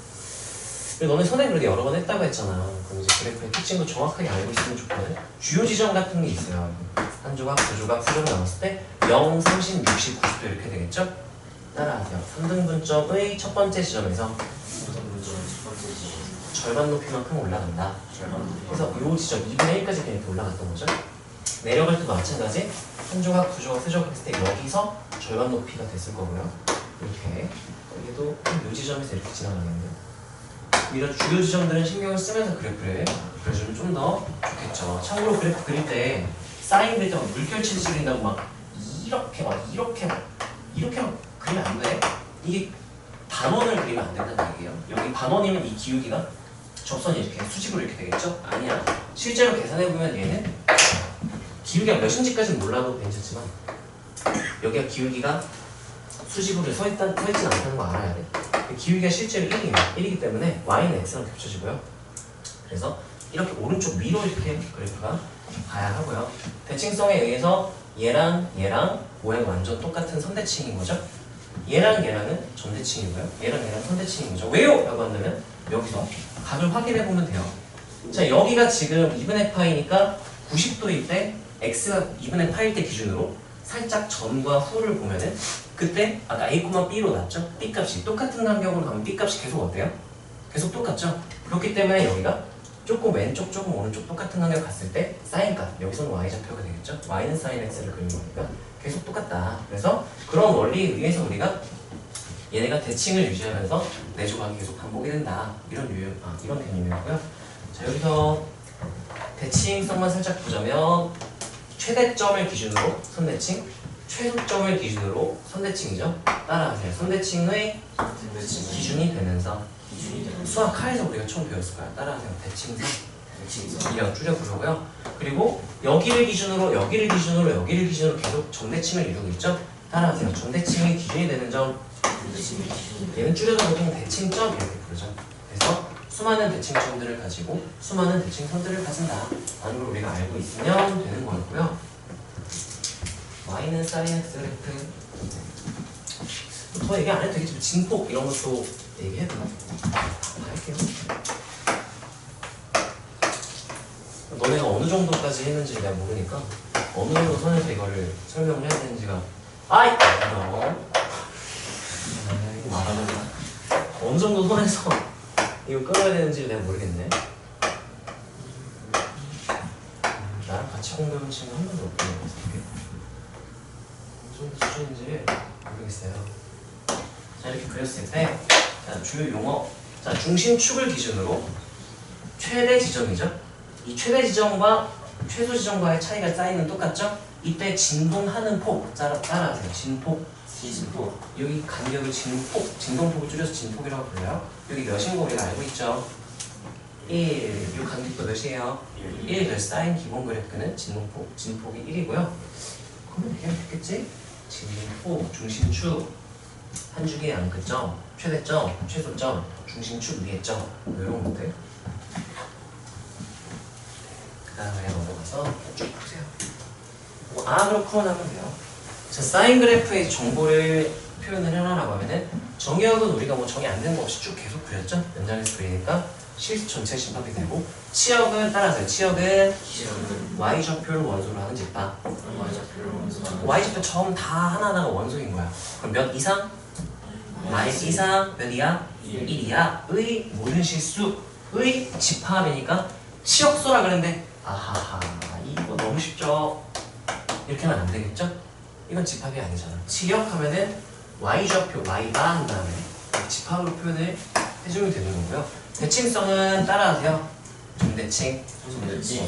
너네 선행 그래도 여러 번 했다고 했잖아. 그럼 이제 그래프의 특징도 정확하게 알고 있으면 좋거든. 주요 지점 같은 게 있어요. 한 조각, 두 조각, 세 조각 나눴을 때 0, 30, 60, 90도 이렇게 되겠죠? 따라하세요. 3등분점의 첫 번째 지점에서 절반 높이만큼 올라간다. 그래서 이 지점 2분의 1까지 그냥 이렇게 올라갔던 거죠. 내려갈 때도 마찬가지. 한 조각, 두 조각, 세 조각 했을 때 여기서 절반 높이가 됐을 거고요. 이렇게 여기도 이 지점에서 이렇게 지나가겠네요. 이런 주요 지점들은 신경을 쓰면서 그래프를 그려주면 좀 더 좋겠죠. 참고로 그래프 그릴 때 사인 그릴 때 막 물결치듯이 그린다고 막 이렇게 그리면 안 돼. 이게 반원을 그리면 안 된다는 얘기예요. 여기 반원이면 이 기울기가 접선이 이렇게 수직으로 이렇게 되겠죠? 아니야. 실제로 계산해보면 얘는 기울기가 몇인지까지는 몰라도 괜찮지만 여기가 기울기가 수직으로 서있진 않다는 거 알아야 돼. 기울기가 실제로 1이에요. 1이기 때문에 y는 x랑 겹쳐지고요. 그래서 이렇게 오른쪽 위로 이렇게 그래프가 가야 하고요. 대칭성에 의해서 얘랑 모양이 완전 똑같은 선대칭인 거죠. 얘랑 얘랑은 점대칭이고요. 얘랑 선대칭인 거죠. 왜요? 라고 한다면 여기서 각을 확인해 보면 돼요. 자, 여기가 지금 2분의 파이니까 90도일 때 x가 2분의 파일 때 기준으로 살짝 전과 후를 보면은 그때 아까 a, b로 났죠? b 값이 똑같은 간격으로 가면 b 값이 계속 어때요? 계속 똑같죠? 그렇기 때문에 여기가 조금 왼쪽 조금 오른쪽 똑같은 간격 갔을 때 사인 값, 여기서는 y좌표가 되겠죠? y는 사인 x를 그리는 거니까 계속 똑같다. 그래서 그런 원리에 의해서 우리가 얘네가 대칭을 유지하면서 내 조각이 계속 반복이 된다. 이런 개념이고요. 자, 여기서 대칭성만 살짝 보자면 최대점을 기준으로 선대칭, 최소점을 기준으로 선대칭이죠. 따라하세요. 선대칭의 기준이 되면서 수학 하에서 우리가 처음 배웠을 거야. 따라하세요. 대칭선. 이랑 줄여 부르고요. 그리고 여기를 기준으로 계속 정대칭을 이루고 있죠. 따라하세요. 정대칭의 기준이 되는 점, 얘는 줄여서 보통 대칭점 이렇게 부르죠. 그래서 수많은 대칭점들을 가지고 수많은 대칭선들을 가진다 라는 걸 우리가 알고 있으면 되는 거였고요. y는 사인 x 그래프 더 얘기 안 해도 되겠지만 진폭 이런 것도 얘기해도 할게요. 너네가 어느 정도까지 했는지 내가 모르니까 어느 정도 선에서 이거를 설명을 해야 되는지가 아이! 이거 말하는 거야. 어느 정도 선에서 이거 끊어야 되는지 내가 모르겠네. 나랑 같이 공부해본 친구 한 번도 없는 것 같은데 어느 정도 수준인지 모르겠어요. 자, 이렇게 그렸을 때 자, 주요 용어 자, 중심축을 기준으로 최대 지점이죠. 이 최대 지점과 최소 지점과의 차이가 쌓이면 똑같죠? 이때 진동하는 폭 따라하세요. 진폭. 진폭. 여기 간격을 진폭, 진동폭을 줄여서 진폭이라고 불러요. 여기 몇인 거 우리가 알고 있죠? 1. 이 간격도 몇이에요? 1. 쌓인 기본 그래프는 진동폭, 진폭이 1이고요. 그러면 되겠지? 진폭, 중심축, 한 주기의 안끝점, 최대점, 최소점, 중심축 위에점 이런 것들. 그 다음에 넘어가서 쭉 보세요. 그렇구나 하면 돼요. 자, 사인 그래프의 정보를 표현을 해라라고 하면은 정의역은 우리가 뭐 정의 안 되는 거 없이 쭉 계속 그렸죠? 연장해서 그리니까 실수 전체 심합이 되고 치역은 따라서요. 치역은 y좌표를 원소로 하는 집합. y좌표 점 다 하나하나가 원소인 거야. 그럼 몇 이상? 마이너스 이상 몇이야? 1이야. 의 모든 실수의 집합이니까 치역소라 그랬는데 아하하 이거 너무 쉽죠? 이렇게 하면 안 되겠죠? 이건 집합이 아니잖아. 치역하면은 y좌표 y바 한 다음에 집합으로 표현을 해주면 되는 거고요. 대칭성은 따라하세요. 점대칭.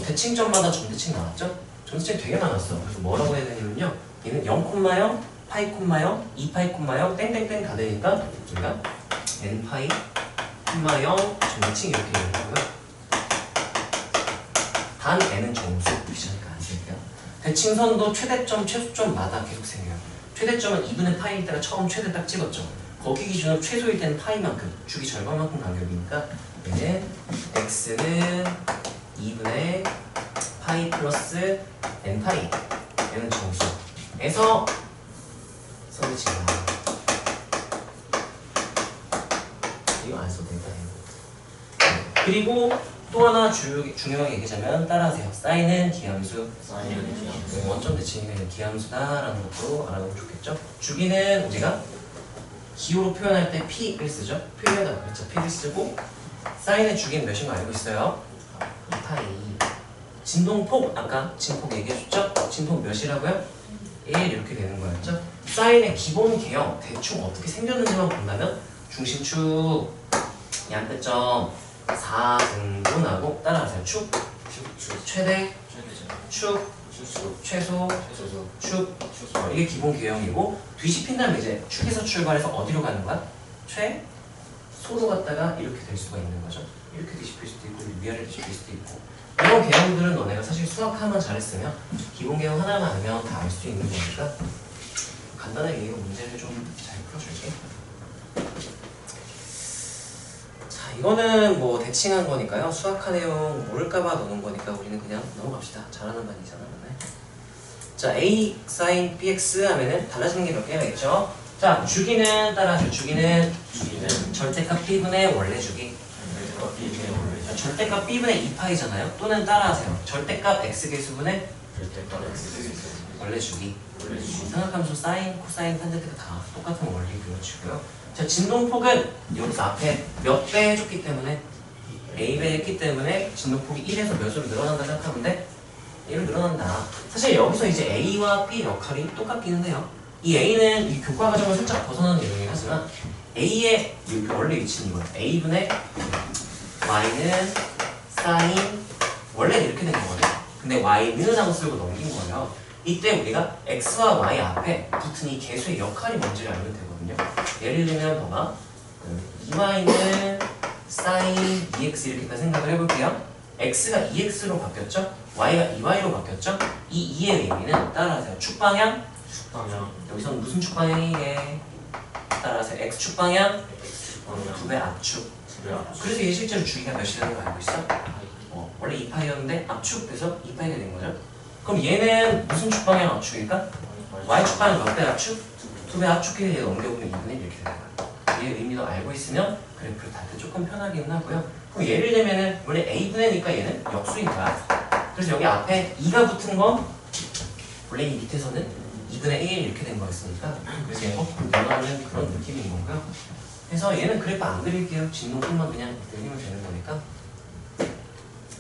대칭점마다 점대칭 나왔죠? 점대칭 되게 많았어. 그래서 뭐라고 해야 되냐면요. 얘는 0,0, 파이, 2파이, 0 땡땡땡 다 되니까 우리가 n파이, 0 점대칭 이렇게 얘기하고요. 단 n은 정수. 귀찮으니까 안 쓸게요. 대칭선도 최대점, 최소점마다 계속 생겨요. 최대점은 2분의 파이일 때가 처음 최대 딱 찍었죠. 거기 기준으로 최소일 때는 파이만큼, 주기 절반만큼 간격이니까 얘는 x는 2분의 파이 플러스 n파이 얘는 정수에서 선을 지금 이거 안 써도 되겠다. 그리고 또 하나 중요하게 얘기하자면 따라하세요. 사인은 기함수. 원점 대칭이면 기함수다라는 것도 알아두면 좋겠죠. 주기는 우리가 기호로 표현할 때 P를 쓰죠. 표현하다 그렇죠. P를 쓰고 사인의 주기는 몇인 거 알고 있어요? 2파이. 진동폭 아까 진폭 얘기해줬죠? 진폭 몇이라고요? 1 이렇게 되는 거였죠. 사인의 기본 개형 대충 어떻게 생겼는지만 본다면 중심축 양끝점 4등분하고 따라하세요. 축, 최대, 축, 최소, 축. 이게 기본 개형이고 뒤집힌 다음에 이제 축에서 출발해서 어디로 가는 거야? 최소로 갔다가 이렇게 될 수가 있는 거죠. 이렇게 뒤집힐 수도 있고 위아래로 뒤집힐 수도 있고 이런 개형들은 너네가 사실 수학 하나만 잘했으면 기본 개형 하나만 알면 다 알 수 있는 거니까 간단하게 이거 문제를 좀 잘 풀어줄게. 이거는 뭐 대칭한 거니까요. 수학한 내용 모를까봐 넣는 거니까 우리는 그냥 넘어갑시다. 잘하는 반이잖아. 네. 자, A sin bx 하면은 달라지는 게 몇 개가 있죠? 자, 주기는 따라하죠. 주기는 절대값 b분의 원래 주기. 절대값 b분의 2파이잖아요. 또는 따라하세요. 절대값 x개수분의 원래 주기. 삼각함수 사인, 코사인, 탄젠트가 다 똑같은 원리 그려주고요. 자, 진동폭은 여기서 앞에 몇 배 해줬기 때문에 A배 했기 때문에 진동폭이 1에서 몇으로 늘어난다 생각하면 돼? 1로 늘어난다. 사실 여기서 이제 A와 B 역할이 똑같기는 해요. 이 A는 이 교과 과정을 살짝 벗어나는 내용이긴 하지만 A의 원래 위치는 이거예요. A분의 Y는 사인 원래는 이렇게 된 거거든요. 근데 Y는 하고 쓰고 넘긴 거예요. 이때 우리가 X와 Y 앞에 붙은 이 개수의 역할이 뭔지를 알면 되거든요. 예를 들면 봐봐 2y는 sin 2x 이렇게 생각을 해볼게요. x가 2x로 바뀌었죠? y가 2y로 바뀌었죠? 이 2의 의미는 따라하세요. 축방향 여기서 무슨 축방향이게? 따라하세요. x축 방향 2배 압축. 그래서 얘 실제로 주기가 몇이라는 거 알고 있어? 원래 2파이였는데 압축돼서 2파이가 된 거죠. 그럼 얘는 무슨 축방향 압축일까? y축 방향 몇 배 압축? 2배 압축해서 넘겨보면 2분의 1 이렇게 되는 거야. 얘의 의미도 알고 있으면 그래프를 탈 때 조금 편하긴 하고요. 그럼 예를 들면은 원래 a분의니까 얘는 역수인 거야. 그래서 여기 앞에 2가 붙은 건 원래 이 밑에서는 2분의 1 이렇게 된 거였으니까 그래서 얘는 거꾸로 변하는 그런 느낌인 거고요. 그래서 얘는 그래프 안 그릴게요. 진동뿐만 그냥 그리면 되는 거니까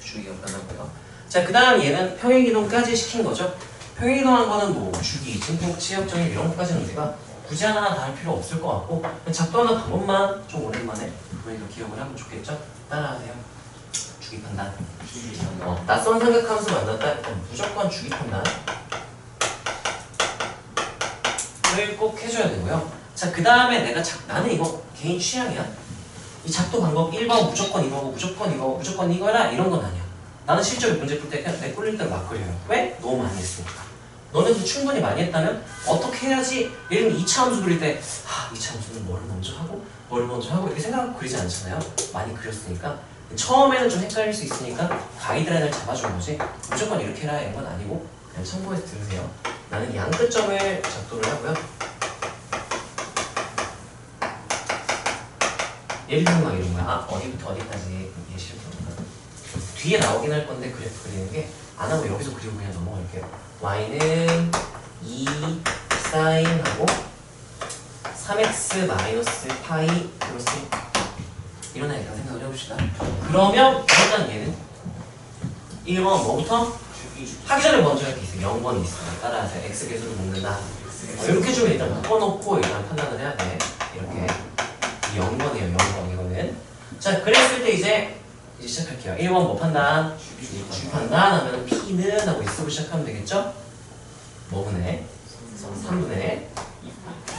주기가 변하고요. 자, 그 다음 얘는 평행이동까지 시킨 거죠. 평행이동한 거는 뭐 주기, 증폭, 치역, 정의 이런 것까지는 우리가 굳이 하나 다 할 필요 없을 것 같고 작동하는 방법만 좀 오랜만에 우리가 기억을 하면 좋겠죠. 따라하세요. 주기 판단. 낯선 삼각함수 만났다. 무조건 주기 판단. 을 꼭 해줘야 되고요. 자, 그 다음에 내가 나는 이거 개인 취향이야. 이 작도 방법 1번 무조건 이거고 무조건 이거 무조건 이거라 이런 건 아니야. 나는 실제로 문제 풀 때 그냥 내 꼴릴 대로 막 그려요. 왜? 너무 많이 했으니까. 너네도 충분히 많이 했다면 어떻게 해야지 예를 들면 2차 함수 그릴 때 2차 함수는 뭐를 먼저 하고 뭐를 먼저 하고 이렇게 생각하고 그리지 않잖아요. 많이 그렸으니까. 처음에는 좀 헷갈릴 수 있으니까 가이드라인을 잡아준 거지 무조건 이렇게 해라 이런 건 아니고 그냥 참고해서 들으세요. 나는 양끝점을 작도를 하고요. 예를 들면 막 이런 거야. 어디부터 어디까지 예시를 들어볼까? 뒤에 나오긴 할 건데 그래프 그리는 게 안 하고 여기서 그리고 그냥 넘어갈게요. y는 2 사인하고 3x 마이너스 파이 플러스 이런 애가 생각을 해봅시다. 그러면 일단 얘는 1번 뭐부터? 하기 전에 먼저 할 게 있어요. 0번이 있어요. 따라서 x 계수를 묶는다. 이렇게 해주면 일단 묶어놓고 일단 판단을 해야 돼. 이렇게 0번이에요. 0번 이거는. 자, 그랬을 때 이제 시작할게요. 1번 뭐 판단? 주기 판단 하면 p는 하고 x로 시작하면 되겠죠? 뭐분의? 3분의 2파이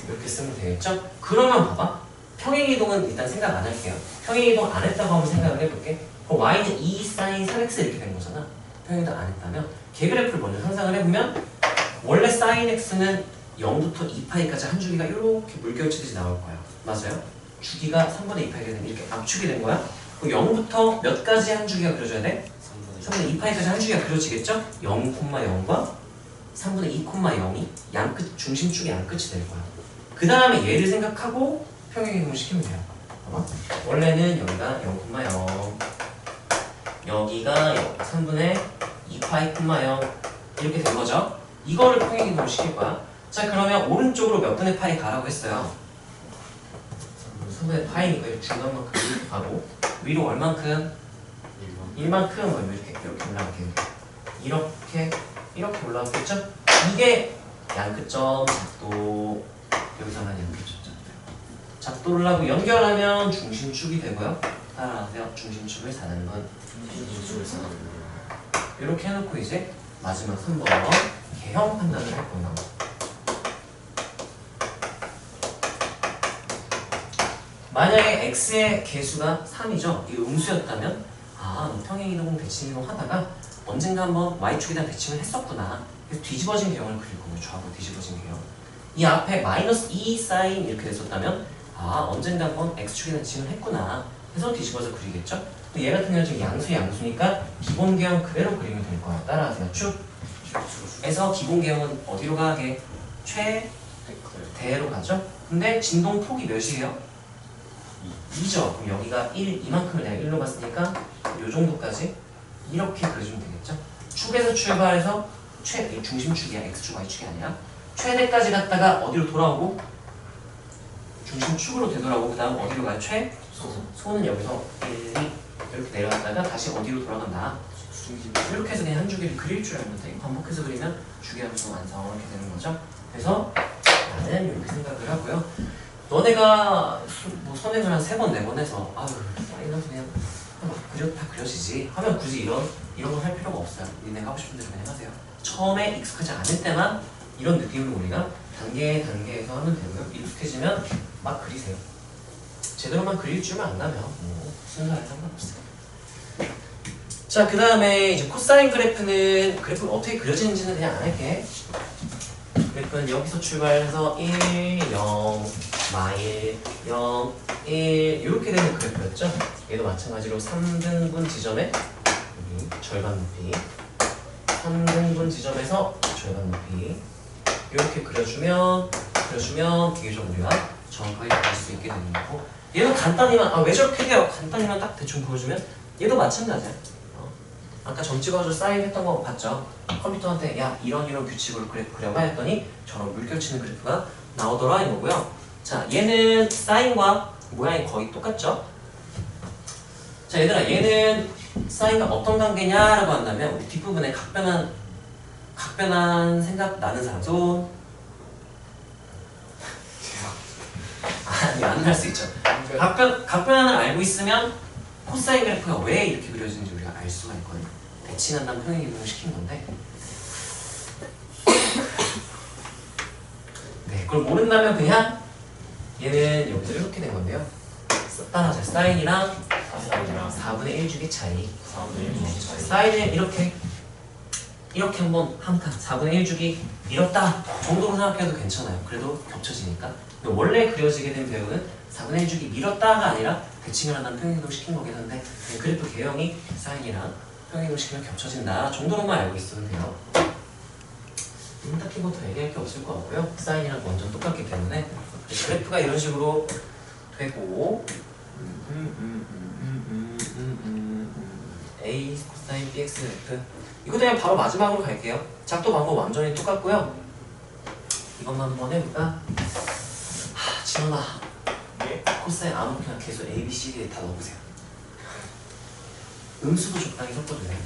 이렇게 쓰면 되겠죠? 그러면 봐봐. 평행이동은 일단 생각 안 할게요. 평행이동 안 했다고 한번 생각을 해볼게. 그럼 y는 2 사인 3x 이렇게 된 거잖아. 평행이동 안 했다면 개그래프를 먼저 상상을 해보면 원래 사인 x는 0부터 2파이까지 한 주기가 이렇게 물결치듯이 나올 거야. 맞아요? 주기가 3분의 2파이가 되면 이렇게 압축이 된 거야. 그럼 0부터 몇 가지 한 주기가 그려져야 돼? 3분의 2파이까지 한 주기가 그려지겠죠? 0,0과 3분의 2,0이 양끝, 중심축의 양끝이 될 거야. 그 다음에 얘를 생각하고 평행이동을 시키면 돼요. 봐봐. 원래는 여기가 0,0 여기가 3분의 2파이, 0 이렇게 된 거죠? 이거를 평행이동을 시킬 거야. 자, 그러면 오른쪽으로 몇 분의 파이 가라고 했어요? 3분의 파이니까 중간만큼 이렇게 가고 위로 얼만큼? 1만큼 이렇게 올라갈게요. 이렇게 올라갔겠죠? 이게 양끝점 작도 여기서만 양끝점 작도를 하고 연결하면 중심축이 되고요. 따라하세요. 중심축을 4등분 이렇게 해놓고 이제 마지막 3번 개형 판단을 할 거예요. 만약에 x의 개수가 3이죠. 이 음수였다면 평행이동, 대칭이동 하다가 언젠가 한번 y축에 대한 대칭을 했었구나. 그래서 뒤집어진 개형을 그릴 거예요. 좌우로 뒤집어진 개형. 이 앞에 마이너스 2 사인 이렇게 됐었다면 언젠가 한번 x축에 대한 대칭을 했구나. 해서 뒤집어서 그리겠죠. 근데 얘 같은 경우는 지금 양수니까 기본 개형 그대로 그리면 될 거야. 따라하세요. 축에서 기본 개형은 어디로 가게? 최대로 가죠. 근데 진동 폭이 몇이에요? 2죠. 그럼 여기가 2만큼을 내가 1로 봤으니까 요 정도까지 이렇게 그려주면 되겠죠. 축에서 출발해서 중심축이야. x축, y축이 아니라 최대까지 갔다가 어디로 돌아오고 중심축으로 되돌아오고 그 다음 어디로 가요? 소는 여기서 1, 2 이렇게 내려갔다가 다시 어디로 돌아간다. 이렇게 해서 그냥 한 주기를 그릴 줄 알면 돼. 반복해서 그리면 주기함수 완성 이렇게 되는 거죠. 그래서 나는 이렇게 생각을 하고요. 너네가 뭐 선행을 한 3번, 4번 해서 사인은 그냥 다 그려지지 하면 굳이 이런 걸 할 필요가 없어요. 니네가 하고 싶은 대로 그냥 하세요. 처음에 익숙하지 않을 때만 이런 느낌으로 우리가 단계에서 하면 되고요. 익숙해지면 막 그리세요. 제대로만 그릴 줄만 안다면 뭐 순서에 상관없어요. 자, 그 다음에 이제 코사인 그래프는 어떻게 그려지는지는 그냥 안 할게. 그래프는 여기서 출발해서 1, 0, 마일, 0, 1 이렇게 되는 그래프였죠. 얘도 마찬가지로 3등분 지점에 절반 높이 3등분 지점에서 절반 높이 이렇게 그려주면 비교적 우리가 정확하게 볼 수 있게 되는 거고 얘도 간단히만 왜 저렇게 돼요? 간단히만 딱 대충 보여주면 얘도 마찬가지야. 아까 점 찍어줘 사인 했던 거 봤죠? 컴퓨터한테 야 이런 규칙으로 그래프 그려봐 했더니 저런 물결치는 그래프가 나오더라 이거고요. 자 얘는 사인과 모양이 거의 똑같죠? 자 얘들아 얘는 사인과 어떤 관계냐라고 한다면 우리 뒷부분에 각변한 생각 나는 사람 손. 아니 안 날 수 있죠. 각변환을 알고 있으면 코사인 그래프가 왜 이렇게 그려지는지 우리가 알 수가 있거든요. 대칭한다면 평행이동을 시킨 건데. 네, 그걸 모른다면 그냥 얘는 여기서 이렇게 된 건데요. 따라하자. 사인이랑 4분의 1 주기 차이. 4분의 1 주기 차이. 사인을 이렇게 한번 한 칸 4분의 1 주기 밀었다 정도로 생각해도 괜찮아요. 그래도 겹쳐지니까. 원래 그려지게 된 배우는 4분의 1 주기 밀었다가 아니라 대칭을 한다는 평행이동 시킨 거긴 한데 그래프 개형이 사인이랑 평행이동 시키면 겹쳐진다 정도로만 알고 있으면 돼요. 딱히 뭐 더 얘기할 게 없을 것 같고요. 사인이랑 완전 똑같기 때문에 그래프가 이런 식으로 되고 A 코사인 BX 그래프 이거 그냥 바로 마지막으로 갈게요. 작도 방법 완전히 똑같고요. 이것만 한번 해볼까? 지원아 예? 코사인 아무렇게나 계속 A, B, C, D에 다 넣어보세요. 음수도 적당히 섞어도 돼요.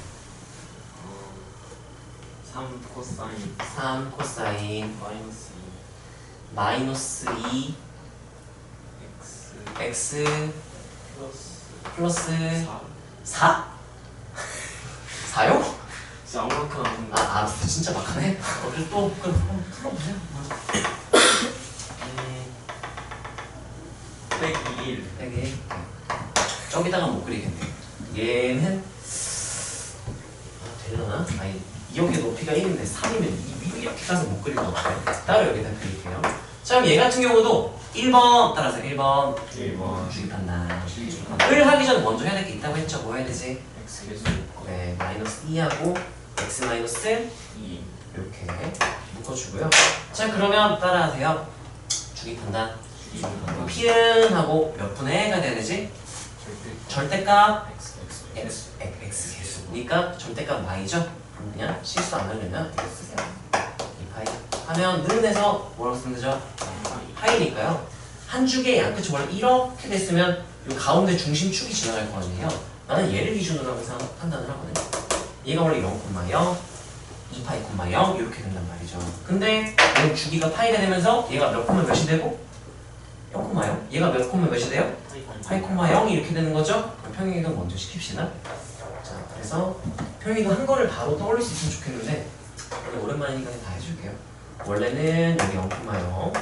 3 코사인 3 코사인 마이너스 마이너스 2 2 x X 플러스 플러스 4 4? 4요? 진짜 아무렇게나 하는 거. 알았어. 진짜 막하네. 그럼 또 그럼 한번 풀어보세요. 빼기 1 되게 저기다가 못 그리겠네. 얘는 되려나? 아니 여기 높이가 1인데 3이면 이렇게 가서 못 그릴 것 같아요. 따로 여기다 그릴게요. 자 그럼 얘 같은 경우도 1번 따라서 1번 1번 주입한다. 을 하기 전에 먼저 해야 될 게 있다고 했죠. 뭐 해야 되지? x 계수 네, 마이너스 2하고 x 마이너스 2 이렇게 묶어주고요. 자 그러면 따라하세요. 주입한다. P는 하고 몇 분의 가 돼야 되지? 절대값 x 계수니까 절대값 y죠? 그럼 그냥 실수 안 하려면 이거 쓰세요. 2파이 하면 는에서 뭐라고 쓰면 되죠? 파이니까요. 한 줄기의 양끝이 원래 이렇게 됐으면 이 가운데 중심축이 지나갈 거 아니에요. 나는 얘를 기준으로 항상 판단을 하거든요. 얘가 원래 0,0 2파이, 0 이렇게 된단 말이죠. 근데 얘 주기가 파이가 되면서 얘가 몇 콤마 몇이 되고 0,0 얘가 몇 콤마 몇이 돼요? 파이, 0이 이렇게 되는 거죠? 그럼 평행이동 먼저 시킵시다. 자, 그래서 평행이동 한 거를 바로 떠올릴 수 있으면 좋겠는데 오랜만이니까 다 해줄게요. 원래는 여기 0,0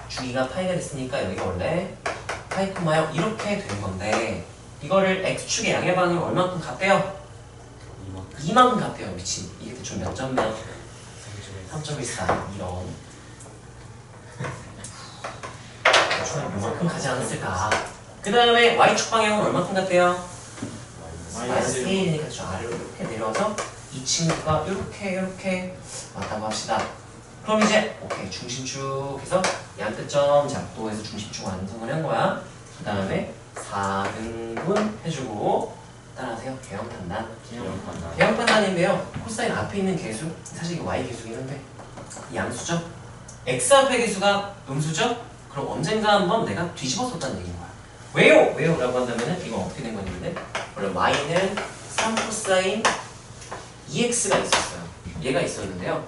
주기가 파이가 됐으니까 여기가 원래 파이, 0 이렇게 된 건데 이거를 x축의 양의 반으로 얼마큼 갔대요? 이만큼 갔대요. 미친. 이게 대충 몇 점면? 3.14 이런 대충 이만큼 가지 않았을까. 그 다음에 y축 방향은 얼마큼 갔대요? 마이너스 1이니까 대충 아래로 이렇게 내려와서 이 친구가 이렇게 왔다고 합시다. 그럼 이제 오케이 중심축에서 양끝점 잡도에서 중심축 완성을 한 거야. 그 다음에 4등분 해주고 따라하세요. 개형 판단. 개형 판단인데요. 코사인 앞에 있는 개수 사실 이게 y 개수긴 한데 이 양수죠. x 앞의 개수가 음수죠. 그럼 언젠가 한번 내가 뒤집었었다는 얘기인 거야. 왜요? 왜요? 라고 한다면은 이건 어떻게 된 거냐면 원래 y는 3 코사인 2x가 있었어요. 얘가 있었는데요.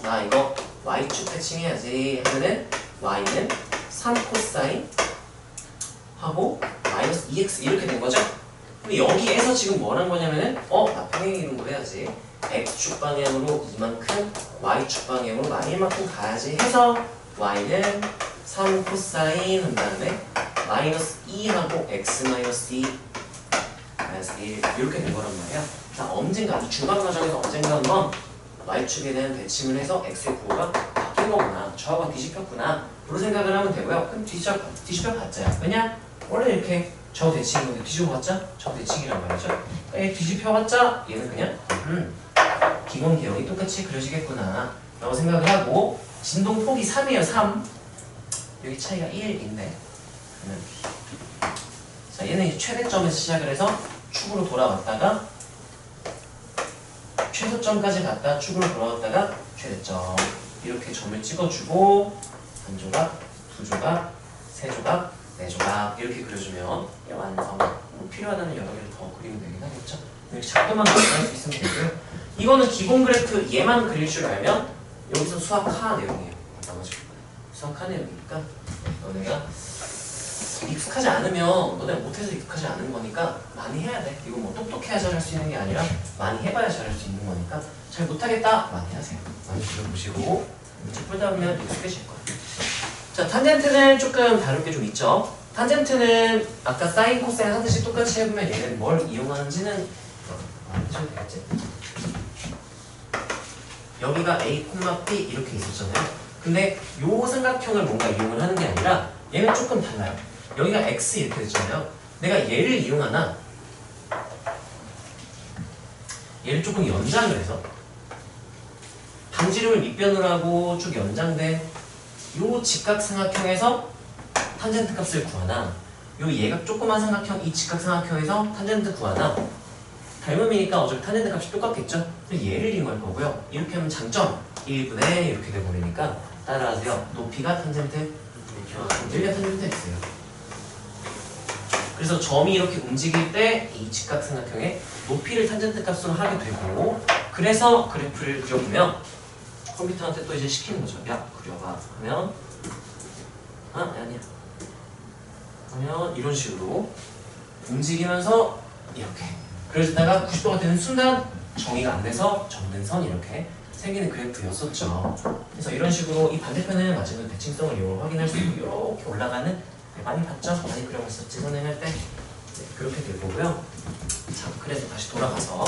나 이거 y축 패칭해야지 하면은 y는 3 코사인 하고 마이너스 2x 이렇게 된 거죠? 근데 여기에서 지금 뭘 한 거냐면은 나 평행이동도 해야지. x축 방향으로 이만큼 y축 방향으로 마이만큼 가야지 해서 y는 3 코사인 한 다음에 마이너스 2하고 x 마이너스 2 마이너스 1 이렇게 된 거란 말이야. 자 언젠가 이 중간 과정에서 언젠가 한번 y축에 대한 대칭을 해서 x의 구호가 바뀐 거구나. 저하고 뒤집혔구나. 그런 생각을 하면 되고요. 그럼 뒤집혀봤자요. 왜냐? 원래 이렇게 저 대칭인 건데 뒤집어봤자 저 대칭이란 말이죠. 뒤집혀봤자 얘는 그냥 기본 개형이 똑같이 그려지겠구나 라고 생각을 하고 진동 폭이 3이에요. 3 여기 차이가 1인데 자 얘는 이제 최대점에서 시작을 해서 축으로 돌아왔다가 최소점까지 갔다 축으로 돌아왔다가 최대점. 이렇게 점을 찍어주고 한 조각, 두 조각, 세 조각, 네 조각 이렇게 그려주면 완성. 뭐 필요하다면 여러 개를 더 그리면 되긴 하겠죠. 이렇게 작도만 만들할 수 있으면 되고요. 이거는 기본 그래프 얘만 그릴 줄 알면 여기서 수학하 내용이에요. 나머지 수학하 내용이니까 너네가 익숙하지 않으면 너네가 못해서 익숙하지 않은 거니까 많이 해야 돼. 이거 뭐 똑똑해야 잘할 수 있는 게 아니라 많이 해봐야 잘할 수 있는 거니까 잘 못하겠다 많이 하세요. 많이 그려보시고 문제 풀다 보면 익숙해질 거예요. 자, 탄젠트는 조금 다를 게 좀 있죠. 탄젠트는 아까 사인, 코사인 하듯이 똑같이 해보면 얘는 뭘 이용하는지는 알려줘야 되겠지? 여기가 A, B 이렇게 있었잖아요. 근데 요 삼각형을 뭔가 이용을 하는 게 아니라 얘는 조금 달라요. 여기가 X 이렇게 됐잖아요. 내가 얘를 이용하나 얘를 조금 연장을 해서 반지름을 밑변으로 하고 쭉 연장된 요 직각삼각형에서 탄젠트 값을 구하나 요 얘가 조그만 삼각형 이 직각삼각형에서 탄젠트 구하나 닮음이니까 어차피 탄젠트 값이 똑같겠죠? 그래서 얘를 이용할 거고요. 이렇게 하면 장점 1분의 이렇게 돼버리니까 따라하세요. 높이가 탄젠트 1가 탄젠트 x예요. 그래서 점이 이렇게 움직일 때 이 직각삼각형의 높이를 탄젠트 값으로 하게 되고 그래서 그래프를 그려보면 컴퓨터한테 또 이제 시키는 거죠. 야 그려봐 하면 아니야 하면 이런 식으로 움직이면서 이렇게 그러다가 90도가 되는 순간 정의가 안 돼서 정근선 이렇게 생기는 그래프였었죠. 그래서 이런 식으로 이 반대편에 맞으면 대칭성을 이용을 확인할 수 있고 이렇게 올라가는 많이 봤죠? 많이 그려봤었지 선행할 때 네, 그렇게 될 거고요. 자 그래서 다시 돌아가서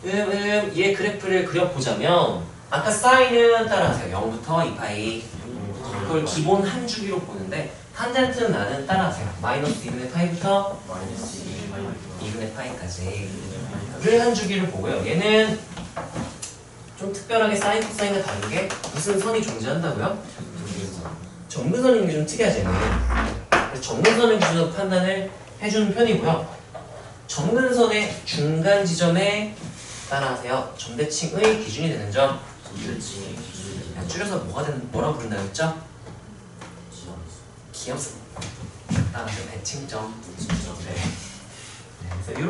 얘 그래프를 그려보자면 아까 사인은 따라하세요. 0부터 2파이 그걸 기본 한 주기로 보는데 탄젠트는 나는 따라하세요. 마이너스 2분의 파이부터 마이너스 2분의 파이까지 를 한 주기를 보고요. 얘는 좀 특별하게 사인, 코사인과 다르게 무슨 선이 존재한다고요? 정근선인 게 좀 특이하지 얘는. 그래서 정근선을 기준으로 판단을 해주는 편이고요. 정근선의 중간 지점에 따라하세요. 점대칭의 기준이 되는 점. 줄여서 뭐라고 부른다고 했죠? 기함수. 따라서 대칭점. 네. 그래서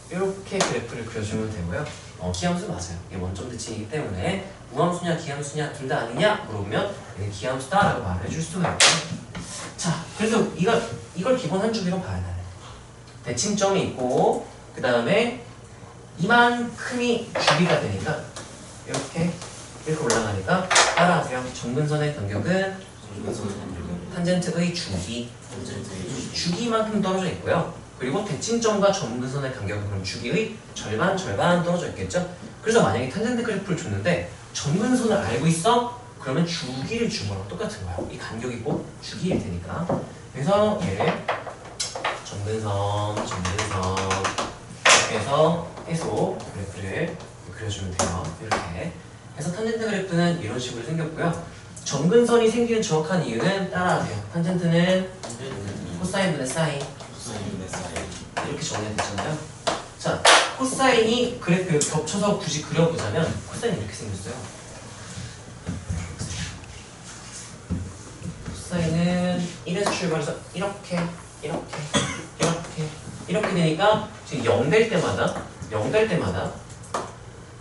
이렇게 그래프를 그려주면 되고요. 기함수 맞아요. 이게 원점 대칭이기 때문에 우함수냐 기함수냐 둘 다 아니냐 물어보면 얘는 기함수다라고 말을 해줄 수가 있고요. 자, 그래서 이걸 기본 한 주기로 봐야 돼. 대칭점이 있고 그 다음에 이만큼이 주기가 되니까 이렇게 올라가니까 따라하세요. 정근선의 간격은 탄젠트의 주기만큼 떨어져 있고요. 그리고 대칭점과 정근선의 간격은 그럼 주기의 절반 떨어져 있겠죠? 그래서 만약에 탄젠트 그래프를 줬는데 정근선을 알고 있어? 그러면 주기를 준 거랑 똑같은 거야. 이 간격이 곧 주기일 테니까. 그래서 얘를 정근선 이렇게 해서 해소 그래프를 그려주면 돼요. 이렇게 해서 탄젠트 그래프는 이런 식으로 생겼고요. 정근선이 생기는 정확한 이유는 따라하세요. 탄젠트는 코사인분의 사인 이렇게 정리가 됐잖아요. 자, 코사인이 그래프 겹쳐서 굳이 그려보자면 코사인이 이렇게 생겼어요. 코사인은 1에서 출발해서 이렇게 되니까 지금 0 될 때마다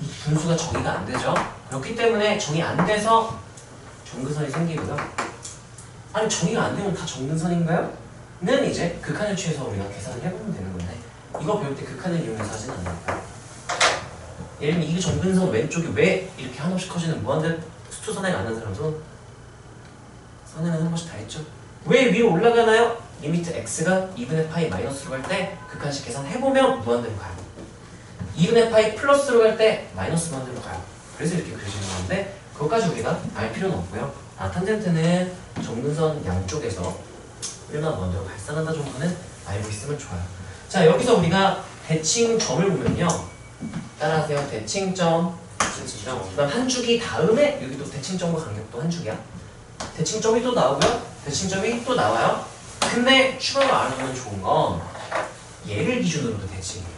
이 분수가 정의가 안 되죠. 그렇기 때문에 정의 안 돼서 정근선이 생기고요. 아니 정의가 안 되면 다 정근선인가요? 는 이제 극한을 취해서 우리가 계산을 해보면 되는 건데 이거 배울 때 극한을 이용해서 하진 않으니까. 예를 들면 이 정근선 왼쪽이 왜 이렇게 한없이 커지는 무한대 수투 선행 안 하는 사람도 선행은 한 번씩 다 했죠. 왜 위로 올라가나요? 리미트 x가 2분의 파이 마이너스로 갈 때 극한식 계산해보면 무한대로 가요. 2분의 파이 플러스로 갈 때 마이너스 무한대로 가요. 그래서 이렇게 그려지는 건데 그것까지 우리가 알 필요는 없고요. 탄젠트는 정근선 양쪽에서 얼마나 무한대로 발산한다 정도는 알고 있으면 좋아요. 자, 여기서 우리가 대칭점을 보면요. 따라하세요. 대칭점. 그 다음 한 주기 다음에 여기도 대칭점과 간격도 한 주기야. 대칭점이 또 나오고요. 대칭점이 또 나와요. 근데 추가로 알아두면 좋은 건 얘를 기준으로도 대칭이에요.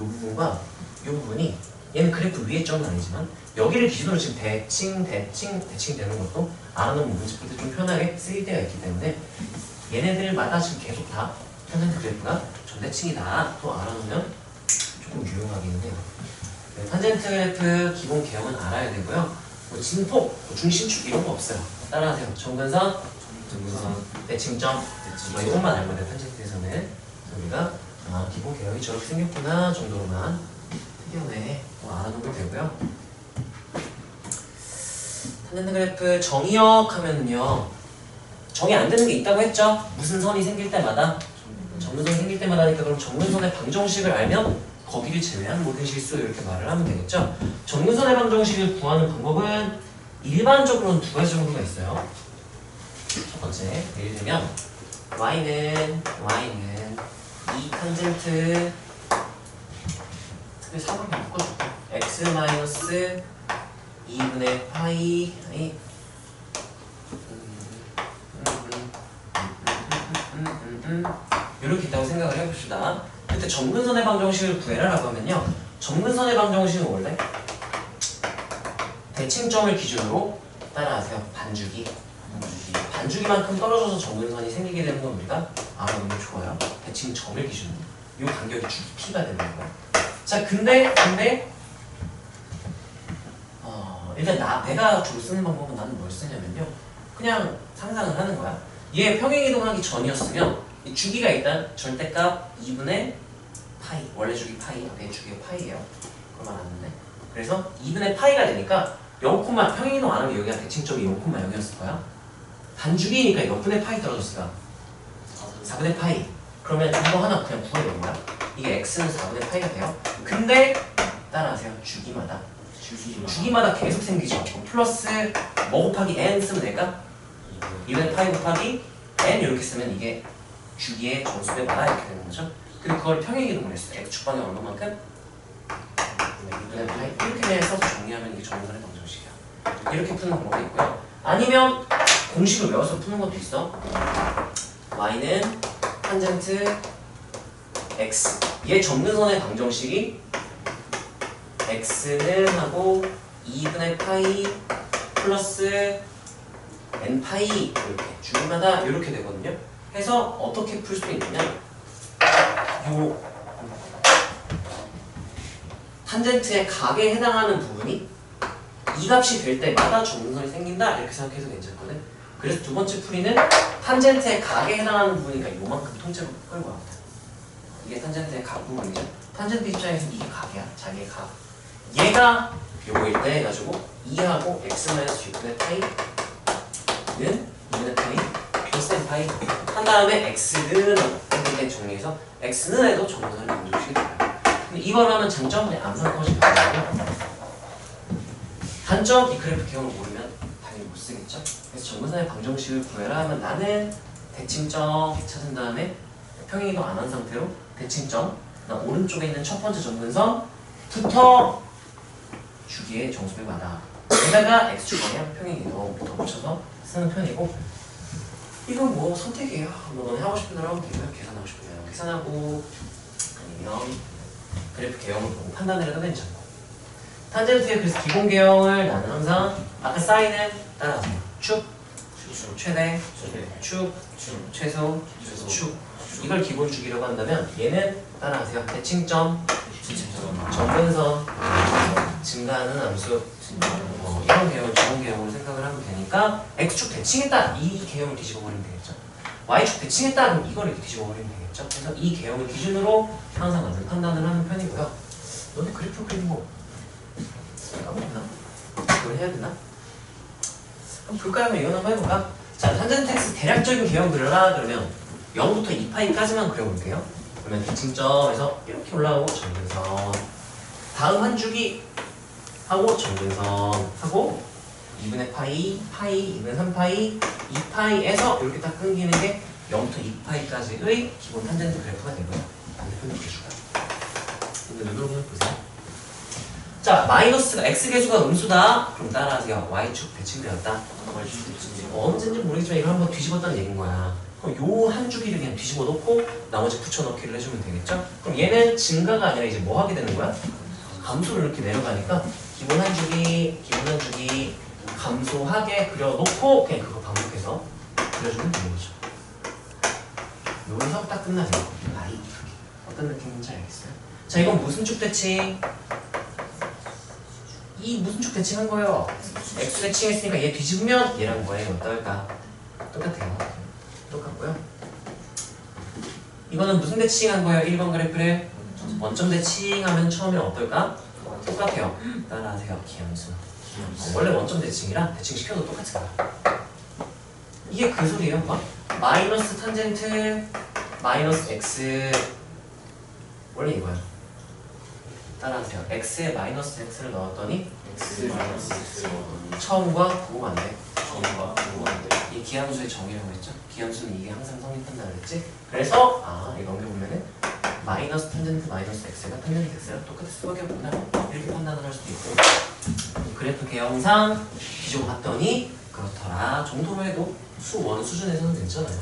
부분과 이 부분이 얘는 그래프 위에 점은 아니지만 여기를 기준으로 지금 대칭 되는 것도 알아놓으면 문제 풀 때 좀 편하게 쓰일 때가 있기 때문에 얘네들마다 지금 계속 다 탄젠트 그래프가 전대칭이다 또 알아놓으면 조금 유용하기는 해요. 네, 탄젠트 그래프 기본 개형은 알아야 되고요. 뭐 진폭, 뭐 중심축 이런 거 없어요. 따라하세요. 정근선, 대칭점 이것만 알면 돼요. 탄젠트에서는 우리가 기본 개형이 저렇게 생겼구나 정도로만 특이하네 알아놓으면 되고요. 탄젠트 그래프 정의역 하면은요 정의 안 되는 게 있다고 했죠? 무슨 선이 생길 때마다 정근선이 생길 때마다 하니까 그럼 정근선의 방정식을 알면 거기를 제외한 모든 실수 이렇게 말을 하면 되겠죠? 정근선의 방정식을 구하는 방법은 일반적으로는 두 가지 정도가 있어요. 첫 번째, 예를 들면 y는 2 탄젠트 특히 4번 그냥 묶어줄게. x 마이너스 2분의 파이 이렇게 있다고 생각을 해봅시다. 그때 정근선의 방정식을 구해라라고 하면요 정근선의 방정식은 원래 대칭점을 기준으로 따라하세요. 반주기만큼 떨어져서 정근선이 생기게 되는 건 우리가 알아보면 좋아요. 대칭점을 기준으로 이 간격이 쭉 t가 되는 거예요. 자 근데 일단 내가 주로 쓰는 방법은 나는 뭘 쓰냐면요 그냥 상상을 하는 거야. 얘 평행이동하기 전이었으면 이 주기가 일단 절대값 2분의 파이 원래 주기 파이 내 주기가 파이예요. 그걸 말하는데 그래서 2분의 파이가 되니까 0, 평행이동 안 하면 여기가 대칭점이 0,0이었을 거야. 반주기니까 몇 분의 파이 떨어졌을까? 4분의 파이. 그러면 이거 하나 그냥 구해놓은 거야. 이게 x는 4분의 파이가 돼요. 근데 따라하세요. 주기마다 계속 생기죠. 플러스 뭐 곱하기 n 쓰면 될까? 2분의 파이 곱하기 n 이렇게 쓰면 이게 주기의 정수배마다 이렇게 되는 거죠. 근데 그걸 평행이동을 했어요. x축방이 얼마만큼? 2분의 파이 이렇게 해서 정리하면 이게 정근선의 방정식이야. 이렇게 푸는 방법이 있고요. 아니면 공식을 외워서 푸는 것도 있어. y는 탄젠트 x 얘 정근선의 방정식이 x는 하고 2분의 파이 플러스 n 파이 이렇게 주기마다 이렇게 되거든요. 해서 어떻게 풀 수 있느냐 요 탄젠트의 각에 해당하는 부분이 이 값이 될 때마다 정근선이 생긴다 이렇게 생각해도 괜찮거든. 그래서 두 번째 풀이는 탄젠트의 각에 해당하는 부분이니까 요만큼 통째로 끌고 갑니다. 이게 탄젠트의 각 부분이죠. 탄젠트 입장에서 이게 각이야. 자기의 각. 얘가 요거일 때 해가지고 2하고 x-6분의 파이는 2분의 파이 플러스 n 파이 한 다음에 x는 이렇게 정리해서 x는 해도 정근선의 방정식이 돼요. 근데 이걸 하면 장점은 암산 커지는 거고요. 단점 이 그래프 개형을 모르면 당연히 못 쓰겠죠. 그래서 정근선의 방정식을 구해라 하면 나는 대칭점 찾은 다음에 평행이동 안 한 상태로 대칭점 오른쪽에 있는 첫 번째 정근선부터 주기의 정수배마다 여기다가 x축 방향 평행이동부터 붙여서 쓰는 편이고 이건 뭐 선택이에요. 뭐 너네 하고 싶은 대로 하면 되고요. 계산하고 싶은 대로 계산하고 아니면 그래프 개형을 보고 판단을 해도 괜찮고 탄젠트의 그래서 기본 개형을 나는 항상 아까 사인은 따라하세요. 축, 최대, 축, 최소, 축 이걸 기본 주기라고 한다면 얘는 따라하세요. 대칭점, 정근선, 증가하는 함수 이런 개형을 기본 개형으로 생각을 하면 되니까 x축 대칭했다 이 개형을 뒤집어 버리면 되겠죠. y축 대칭했다 그럼 이걸 이렇게 뒤집어 버리면 되겠죠. 그래서 이 개형을 기준으로 항상 나는 판단을 하는 편이고요. 너네 그래프 그리는 거 까먹었나? 그걸 해야 되나? 한번 볼까요? 한번 이건 한번 해볼까? 자, 탄젠트 x 대략적인 개형 그려라 그러면 0부터 2파이까지만 그려볼게요. 그러면 대칭점에서 이렇게 올라오고 정근선 다음 한 주기 하고 정근선 하고 2분의 파이, 2분의 3파이, 2파이에서 이렇게 딱 끊기는 게 0부터 2파이까지의 기본 탄젠트 그래프가 되고요. 반대편도 그려줄까요? 근데 눈으로 그냥 보세요. 자, 마이너스가 x계수가 음수다. 그럼 따라하세요. y축 대칭되었다. 언제인지 모르겠지만 이걸 한번 뒤집었다는 얘기인 거야. 그럼 요 한 주기를 그냥 뒤집어 놓고 나머지 붙여넣기를 해주면 되겠죠? 그럼 얘는 증가가 아니라 이제 뭐 하게 되는 거야? 감소를 이렇게 내려가니까 기본 한 주기 감소하게 그려놓고 그냥 그거 반복해서 그려주면 되는 거죠. 여기서 딱 끝나죠. 아이 어떤 느낌인지 알겠어요? 자, 이건 무슨 축 대칭? 이 무슨 축 대칭한 거예요? x 대칭했으니까 얘 뒤집으면 얘랑 뭐예요? 어떨까? 똑같아요. 똑같고요. 이거는 무슨 대칭한 거예요? 1번 그래프를 원점 대칭하면 처음에 어떨까? 똑같아요. 따라하세요. 기함수. 원래 원점 대칭이랑 대칭시켜도 똑같은 거야. 이게 그 소리예요. 뭐? 마이너스 탄젠트 마이너스 x 원래 이거야. 따라하세요. x에 마이너스 x를 넣었더니 처음과 부호가 안 돼. 이 기함수의 정의라고 했죠. 기함수는 이게 항상 성립한다 그랬지. 그래서 이거 넘겨보면은 마이너스 탄젠트 마이너스 x가 탄젠트 x랑 똑같을 수밖에 없구나 이렇게 판단을 할 수도 있고, 그래프 개형상 비교고 봤더니 그렇더라 정도로 해도 수1 수준에서는 괜찮아요.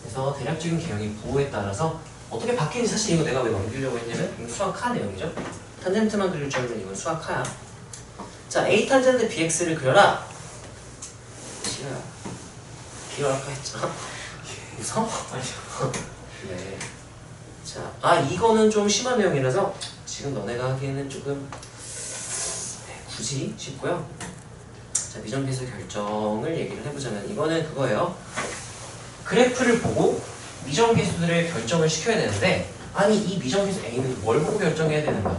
그래서 대략적인 개형이 부호에 따라서 어떻게 바뀌는지 사실 이거 내가 왜 넘기려고 했냐면 이건 수학하 내용이죠. 탄젠트만 그릴 줄 알면 이건 수학하야. 자, a 탄젠트 bx를 그려라. 싫어요. 비교할까 했죠. 무서워? 네. 자, 이거는 좀 심한 내용이라서 지금 너네가 하기에는 조금 굳이 싶고요. 자, 미정계수 결정을 얘기를 해보자면 이거는 그거예요. 그래프를 보고 미정계수들을 결정을 시켜야 되는데, 아니 이 미정계수 A는 뭘 보고 결정해야 되는가?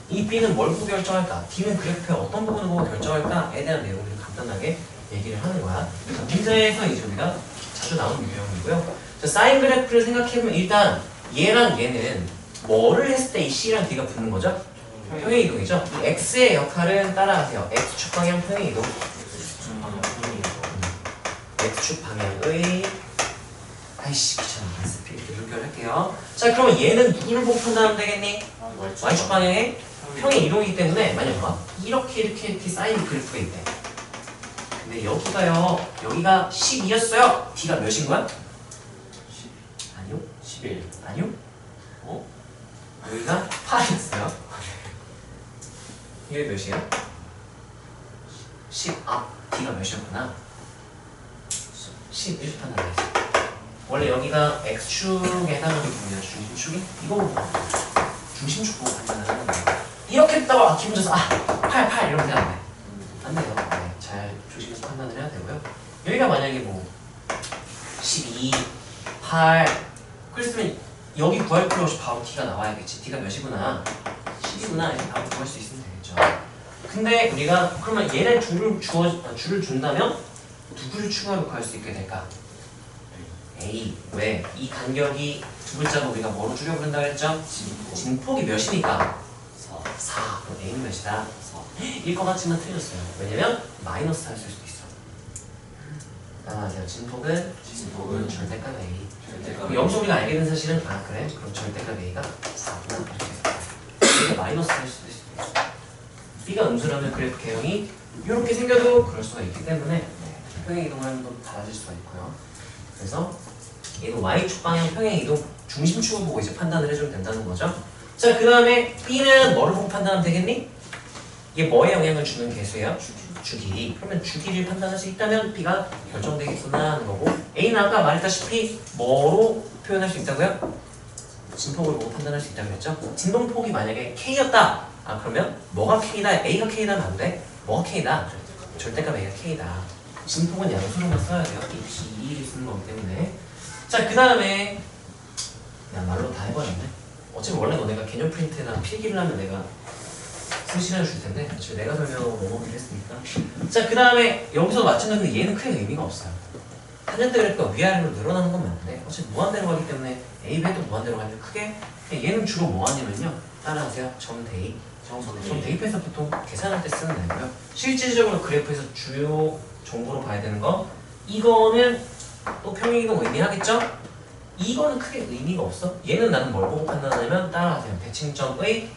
이 B는 뭘 보고 결정할까? D는 그래프의 어떤 부분을 보고 결정할까에 대한 내용을 간단하게 얘기를 하는 거야. 자, 문제에서 이제 우리가 자주 나오는 유형이고요. 자, 사인 그래프를 생각해보면 일단 얘랑 얘는 뭐를 했을 때 이 C랑 D가 붙는 거죠? 평행이동이죠? 이 X의 역할은 따라하세요. X축 방향 평행이동. X축 방향의 아이씨 귀찮아. 이렇게 연결할게요. 자, 그러면 얘는 누구를 보고 판단하면 되겠니? Y축 방향의 평행 이동이기 때문에 만약 봐 이렇게 사인 그래프가 있대. 근데 여기가요, 여기가 12였어요. D가 몇인 거야? 10. 아니요. 11. 아니요. 여기가 8이었어요. 이게 몇이에요? 10. D가 몇이었구나. 11 판단해야지. 원래 여기가 X축에 해당하는 부분이야. 중심축이? 이거 보고 중심축 보고 판단을 하는 거예요. 이렇게 했다가 기분 좋아서 8 이러면 안 돼. 안 돼요. 네, 잘 조심해서 판단을 해야 되고요. 여기가 만약에 뭐 12, 8 그랬으면 여기 구할 필요 없이 바로 D가 나와야겠지. D가 몇이구나? 10이구나. 이렇게 바로 구할 수 있으면 되겠죠. 근데 우리가 그러면 얘네 줄을 준다면 누구를 추가로 구할 수 있게 될까? A. 왜? 이 간격이 두 글자로 우리가 뭐로 줄여 부른다 했죠? 진폭이 몇이니까? 4. 그럼 A는 몇이다? 4. 1것 같지만 틀렸어요. 왜냐면 마이너스 할 수도 있어. 따라하세요. 진폭은 절대값 A. 여기서 우리가 알게 된 사실은 그래? 그럼 절대값 A가 4구나. 이렇게 해서 A가 마이너스 할 수도 있어. B가 음수라면 그래프 개형이 이렇게 생겨도 그럴 수가 있기 때문에 평행 이동하는 건 달라질 수가 있고요. 그래서 얘도 Y축 방향 평행 이동 중심축을 보고 이제 판단을 해주면 된다는 거죠. 자, 그 다음에 B는 뭐를 보고 판단하면 되겠니? 이게 뭐에 영향을 주는 개수예요? 주기. 그러면 주기를 판단할 수 있다면 B가 결정되겠구나 하는 거고, A는 아까 말했다시피 뭐로 표현할 수 있다고요? 진폭을 보고 판단할 수 있다고 했죠? 진동폭이 만약에 K였다. 그러면 뭐가 K다? A가 K다 하면 안 돼? 뭐가 K다? 절대값 A가 K다. 진폭은 양수로만 써야 돼요. 이 B를 쓰는 거기 때문에. 자, 그 다음에 그냥 말로 다 해버렸네. 어차피 원래 너네가 개념 프린트나 필기를 하면 내가 쓸 시간을 줄 텐데 지금 내가 설명하고 넘어가기로 했으니까. 자, 그 다음에 여기서 마찬가지로 얘는 크게 의미가 없어요. 탄젠트 그래프가 위아래로 늘어나는 건 맞는데 어차피 무한대로 가기 때문에 A, B도 무한대로 가면 크게 얘는 주로 뭐 하냐면요. 따라하세요. 점 대입. 점 대입해서 보통 계산할 때 쓰는 애고요. 실질적으로 그래프에서 주요 정보로 봐야 되는 거, 이거는 또 평행이동 의미하겠죠? 이거는 크게 의미가 없어. 얘는 나는 뭘 보고 판단하냐면 따라하세요. 대칭점의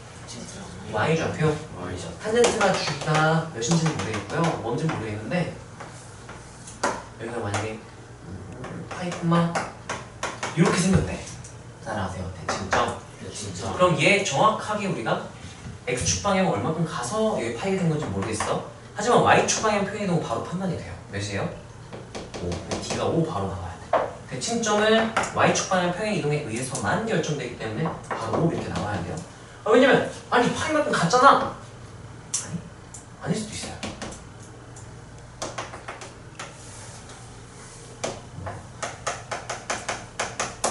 y좌표. Y죠. 탄젠트가 주가 몇인지는 모르겠고요. 뭔지는 모르겠는데 여기가 만약에 파이 콤마 이렇게 생겼대. 따라하세요. 대칭점. 진짜. 그럼 얘 정확하게 우리가 x축 방향 얼마큼 가서 여기 파이가 된 건지 모르겠어. 하지만 y축 방향 표현이 너무 바로 판단이 돼요. 몇이에요? 5. d가 5 바로 나와야 돼. 대칭점은 y축 방향 평행 이동에 의해서만 결정되기 때문에 바로 5 이렇게 나와야 돼요. 왜냐면 아니 파이만큼 같잖아. 아니 아닐 수도 있어요.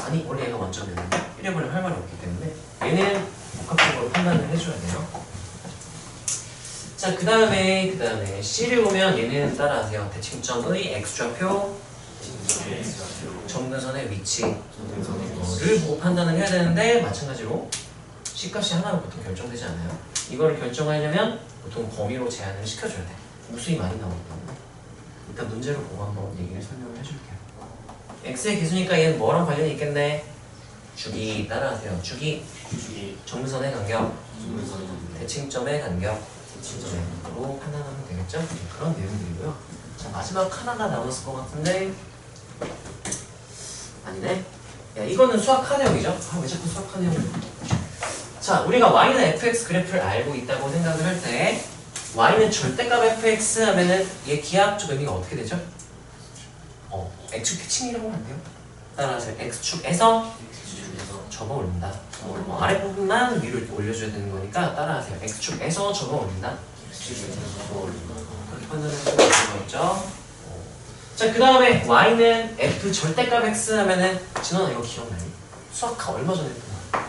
아니 원래 얘가 원점이었는데 이래버리면 할 말이 없기 때문에 얘는 복합적으로 판단을 해줘야 돼요. 자 그 다음에 C를 보면 얘는 따라하세요. 대칭점의 x좌표 점근선의 위치를 보고 판단을 해야 되는데 마찬가지로 C값이 하나로 보통 결정되지 않아요. 이거를 결정하려면 보통 범위로 제한을 시켜줘야 돼. 무수히 많이 나오기 때문에 일단 문제를 보고 한번 얘기를 설명을 해줄게요. x의 기수니까 얘는 뭐랑 관련이 있겠네? 주기 따라하세요. 주기 점근선의 간격 대칭점의 간격 대칭점으로 판단하면 되겠죠? 그런 내용들이고요. 자 마지막 하나가 남았을 것 같은데 아니네. 야 이거는 수학 하내용이죠? 아 왜 자꾸 수학 하내용이야? 자 우리가 y는 fx 그래프를 알고 있다고 생각을 할 때 y는 절대값 fx 하면은 얘 기하학적 의미가 어떻게 되죠? x축 대칭이라고 하면 안 돼요? 따라서 x축에서 접어 올린다. 아랫부분만 위로 이렇게 올려줘야 되는 거니까 따라하세요. x축에서 접어 올린다. 그렇게 판단을 해주면 되는 거였죠. 자 그 다음에 y는 f 절대값 x 하면은 진원아 이거 기억나니? 수학학 얼마 전에 했구나.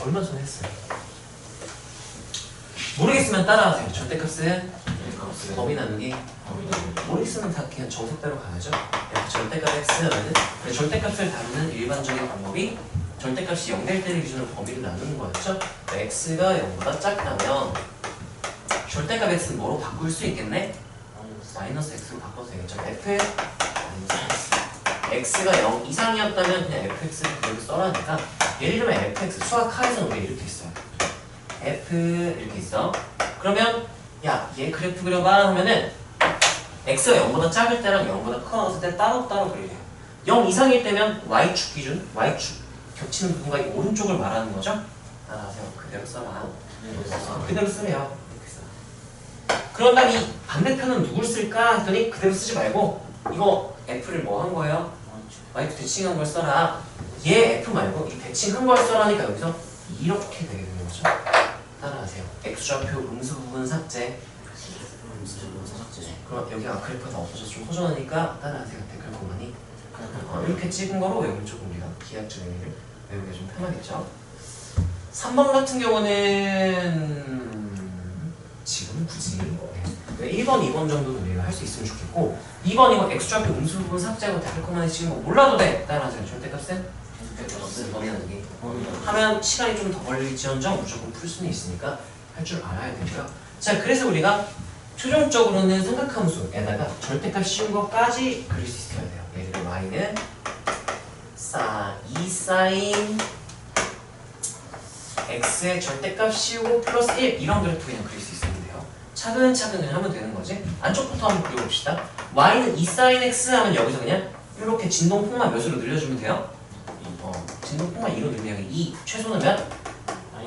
얼마 전에 했어요. 모르겠으면 따라하세요. 절대값은 범위 나누기. 모르겠으면 다 그냥 정석대로 가야죠. f 절대값 x 하면은 절대값을 다루는 일반적인 방법이 절대값이 0될 때를 기준으로 범위를 나누는 거였죠. x가 0보다 작다면 절대값 x는 뭐로 바꿀 수 있겠네? 마이너스 x로 바꿔도 되겠죠. f x가 0 이상이었다면 그냥 fx를 그대로 써라니까 예를 들면 fx 수학하에서는 우리가 이렇게 했어요. f 이렇게 있어. 그러면 야 얘 그래프 그려봐 하면은 x가 0보다 작을 때랑 0보다 커졌을 때 따로따로 그려야 돼요. 0 이상일 때면 y축 기준 y축 겹치는 부분과 이 오른쪽을 말하는 거죠. 따라하세요. 그대로 써라. 그대로 쓰래요. 그런 다음에 반대편은 누굴 쓸까 했더니 그대로 쓰지 말고 이거 f를 뭐 한 거예요? y축 대칭한 걸 써라. 얘 f 말고 이 대칭한 걸 써라니까 여기서 이렇게 되게 되는 거죠. 따라하세요. x좌표 음수 부분 삭제. 그럼 여기가 그래프가 다 없어져서 좀 허전하니까 따라하세요. 댓글 공간이 이렇게 찍은 거로 외우면 조금 우리가 기하학적 의미를 외우기가 좀 편하겠죠. 3번 같은 경우는 지금 굳이 1번, 2번 정도는 우리가 할 수 있으면 좋겠고 2번 이거 x좌표 음수 부분 삭제하고 댓글 공간이 찍은 거 몰라도 돼. 따라하세요. 절대값은 범위 나누기 하면 시간이 좀 더 걸릴지언정 무조건 풀 수는 있으니까 할 줄 알아야 되고요. 자 그래서 우리가 최종적으로는 삼각함수에다가 절대값 씌운 것까지 그릴 수 있어야 돼요. 예를 들어 y는 2 사인 x의 절대값 씌우고 플러스 1 이런 그래프 그냥 그릴 수 있으면 돼요. 차근차근 그냥 하면 되는 거지. 안쪽부터 한번 그려봅시다. y는 2 사인 x 하면 여기서 그냥 이렇게 진동폭만 몇으로 늘려주면 돼요? 진동폭만 2로 늘리면 2 최소는 몇?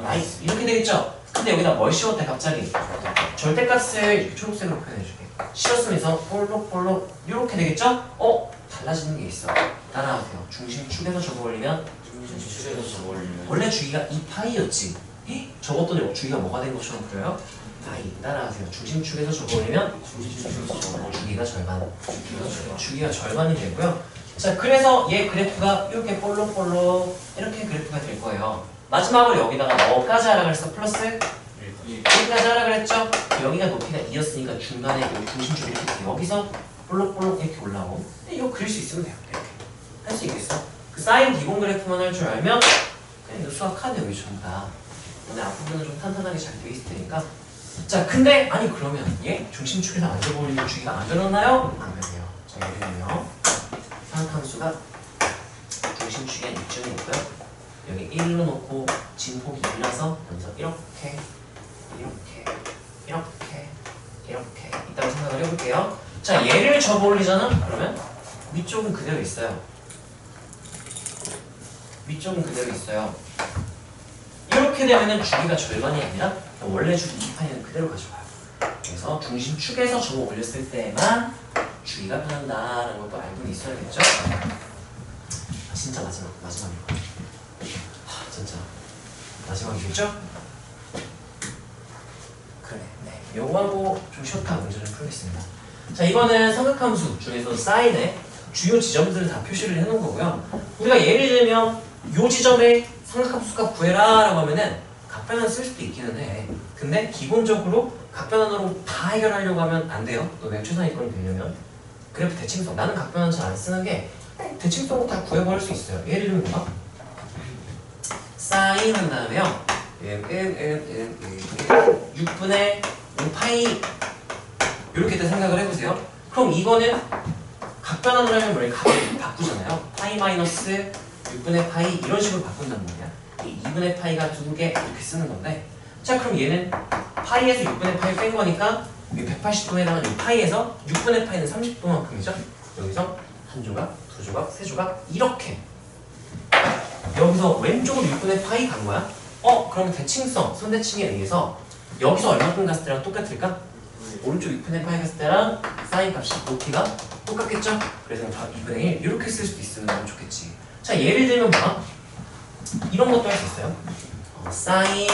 i 이렇게 되겠죠? 근데 여기다 뭘 씌웠대 갑자기? 절대값을 이렇게 초록색으로 표현해줄게. 씌웠으면서 볼록 이렇게 되겠죠? 달라지는 게 있어. 따라하세요. 중심축에서 접어 올리면 원래 주기가 2파이였지. 적었더니 주기가 뭐가 된 것처럼 그려요? 파이. 따라하세요. 중심축에서 접어 올리면 주기가 절반. 주기가 절반이 되고요. 자 그래서 얘 그래프가 이렇게 볼록 이렇게 그래프가 될 거예요. 마지막으로 여기다가 뭐까지 하라 그랬어? 플러스 1까지 하라 그랬죠? 여기가 높이가 2였으니까 중간에 중심축이 이렇게 여기서 볼록 이렇게 올라오고 이거 그릴 수 있으면 돼요. 이렇게 할 수 있겠어? 그 사인 기본 그래프만 할 줄 알면 그냥 이거 수학하네 여기 전부 다. 오늘 앞부분은 좀 탄탄하게 잘 돼 있을 테니까. 자 근데 아니 그러면 얘 중심축에서 안 접어올리면 주기가 안 변하나요? 안 변해요. 자 예를 들면 삼각함수가 중심축에 한 이점이 있고요. 여기 1로 놓고 진폭이 2라서 여기서 이렇게 있다고 생각을 해볼게요. 자, 얘를 접어 올리잖아? 그러면 위쪽은 그대로 있어요. 이렇게 되면 주기가 절반이 아니라 원래 주기 2파이는 그대로 가져가요. 그래서 중심축에서 접어 올렸을 때만 주기가 변한다라는 것도 알고 있어야겠죠? 진짜 마지막이고. 진짜 마지막이겠죠? 그래, 네. 요거하고 좀 쉬었다 문제를 풀겠습니다. 자, 이거는 삼각함수 중에서 사인의 주요 지점들을 다 표시를 해놓은 거고요. 우리가 예를 들면 요 지점에 삼각함수 값 구해라 라고 하면은 각변환 쓸 수도 있기는 해. 근데 기본적으로 각변환으로 다 해결하려고 하면 안 돼요. 너네 최상위권이 되려면. 그래프 대칭성. 나는 각변환 잘 안 쓰는 게 대칭성으로 다 구해버릴 수 있어요. 예를 들면 뭐야? 사인 한 다음에요. 6분의 5파이 이렇게 때 생각을 해보세요. 그럼 이거는 각변환을 하면 뭐래? 값을 바꾸잖아요. 파이 마이너스 6분의 파이 이런 식으로 바꾼단 말이야. 이 2분의 파이가 2개 이렇게 쓰는 건데, 자, 그럼 얘는 파이에서 6분의 파이 뺀 거니까 180도에 해당하는 이 파이에서 6분의 파이는 30도만큼이죠. 여기서 한 조각, 두 조각, 세 조각 이렇게 여기서 왼쪽으로 6분의 파이 간 거야. 그러면 대칭성, 선대칭에 의해서 여기서 얼마큼 갔을 때랑 똑같을까? 오른쪽 6분의 파이 갔을 때랑 사인 값이 높이가 똑같겠죠? 그래서 다 2분의 1 이렇게 쓸 수도 있으면 너무 좋겠지. 자, 예를 들면 뭐야? 이런 것도 할 수 있어요. 사인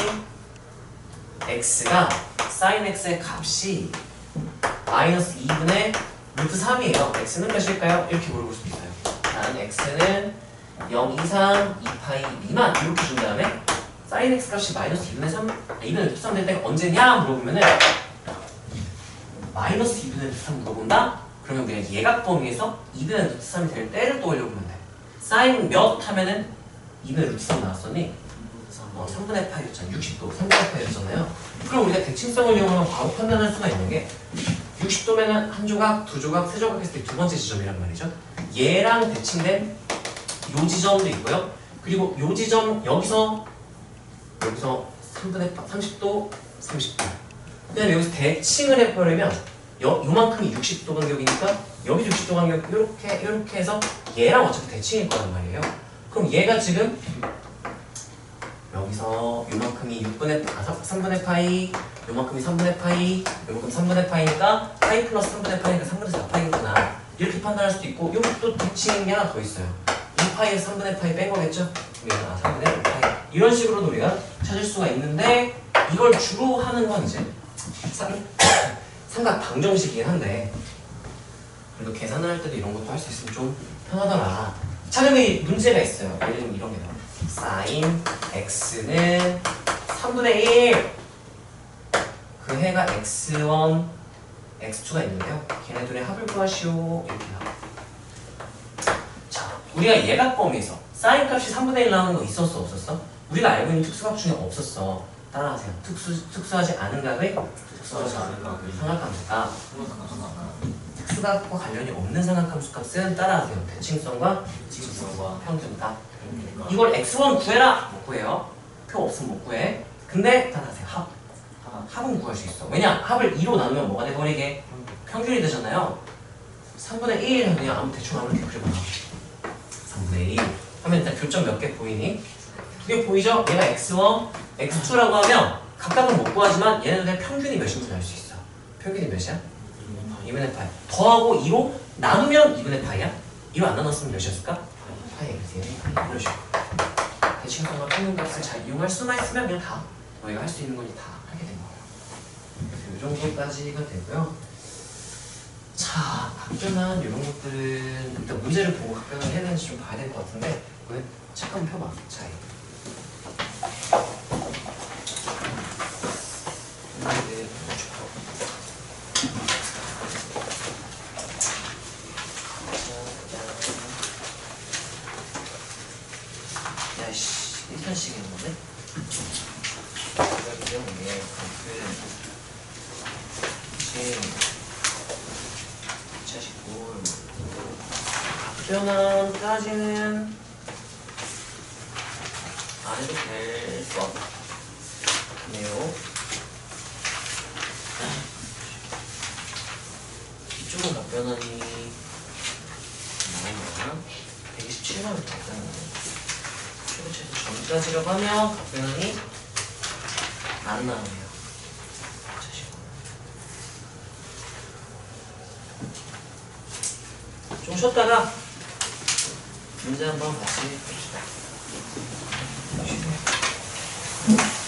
x가 사인 x의 값이 마이너스 2분의 루트 3이에요. x는 몇일까요? 이렇게 물어볼 수도 있어요. 단 x는 0 이상 2파이 미만 이렇게 준 다음에 사인 x 값이 마이너스 2분의 3, 2분의 루트 3 될 때가 언제냐 물어보면은 마이너스 2분의 루트 3 물어본다? 그러면 그냥 예각 범위에서 2분의 루트 3이 될 때를 떠올려보면 돼. 사인 몇 하면은 2분의 루트 3 나왔었니? 3분의 파이였잖아. 60도 3분의 파이였잖아요. 그럼 우리가 대칭성을 이용하면 바로 판단할 수가 있는 게 60도면은 한 조각, 두 조각, 세 조각 했을 때 두 번째 지점이란 말이죠. 얘랑 대칭된 요 지점도 있고요. 그리고 요 지점 여기서 3분의 30도, 30도. 그다음에 여기서 대칭을 해버리면 요만큼이 60도 간격이니까 여기서 60도 간격 이렇게 해서 얘랑 어차피 대칭일 거란 말이에요. 그럼 얘가 지금 여기서 요만큼이 3분의 파이, 요만큼이 3분의 파이, 요만큼 3분의 파이니까 파이 플러스 3분의 파이니까 3분의 4파이구나 이렇게 판단할 수도 있고, 여기 또 대칭인 게 하나 더 있어요. 2파이에서 3분의 파이 뺀 거겠죠? 그러면 3분의 5파이 이런 식으로도 우리가 찾을 수가 있는데, 이걸 주로 하는 건 이제 삼각 방정식이긴 한데 그래도 계산을 할 때도 이런 것도 할 수 있으면 좀 편하더라. 자, 그러면 문제가 있어요. 예를 들면 이런 게 나와요. 사인 x는 3분의 1 그 해가 x1, x2가 있는데요. 걔네들의 합을 구하시오 이렇게 나와요. 자, 우리가 예각 범위에서 사인 값이 3분의 1 나오는 거 있었어 없었어? 우리가 알고 있는 특수각 중에 없었어. 따라하세요. 특수하지 않은 값의 특수하지 않은 값의 삼각함수값. 특수각과 관련이 없는 삼각함수 값은 따라하세요. 대칭성과 평균값. 이걸 x1 구해라! 못 구해요. 표 없으면 못 구해. 근데 따라하세요. 합은 구할 수 있어. 왜냐? 합을 2로 나누면 뭐가 돼버리게? 평균이 되잖아요. 3분의 1 그냥 대충 아무렇게 그려봐. 3분의 1 하면 일단 교점 몇 개 보이니? 두 개 보이죠? 얘가 x1, x2라고 하면 각각은 못 구하지만 얘네들의 평균이 몇인지 알 수 있어. 평균이 몇이야? 2분의 파이. 더하고 2로 나누면 2분의 파이야? 2로 안 나눴으면 몇이었을까? 파이 이런 식으로. 대칭성과 평균값을 잘 이용할 수만 있으면 그냥 다 너희가 할 수 있는 거니 다 하게 된 거예요. 이 정도까지가 되고요. 자, 각변환 이런 것들은 일단 문제를 보고 각변환을 해야 되는지 좀 봐야 될 것 같은데, 왜? 책 한번 펴봐. 자, 야씨, 1편씩 했는데? 각변환까지는 안 해도 될 것 같네요. 이쪽은 답변하니 나오나? 127번을 답변하네. 최고치에서 전까지라고 하면 답변하니 안 나오네요. 좀 쉬었다가 문제 한번 다시 봅시다. 쉬세요.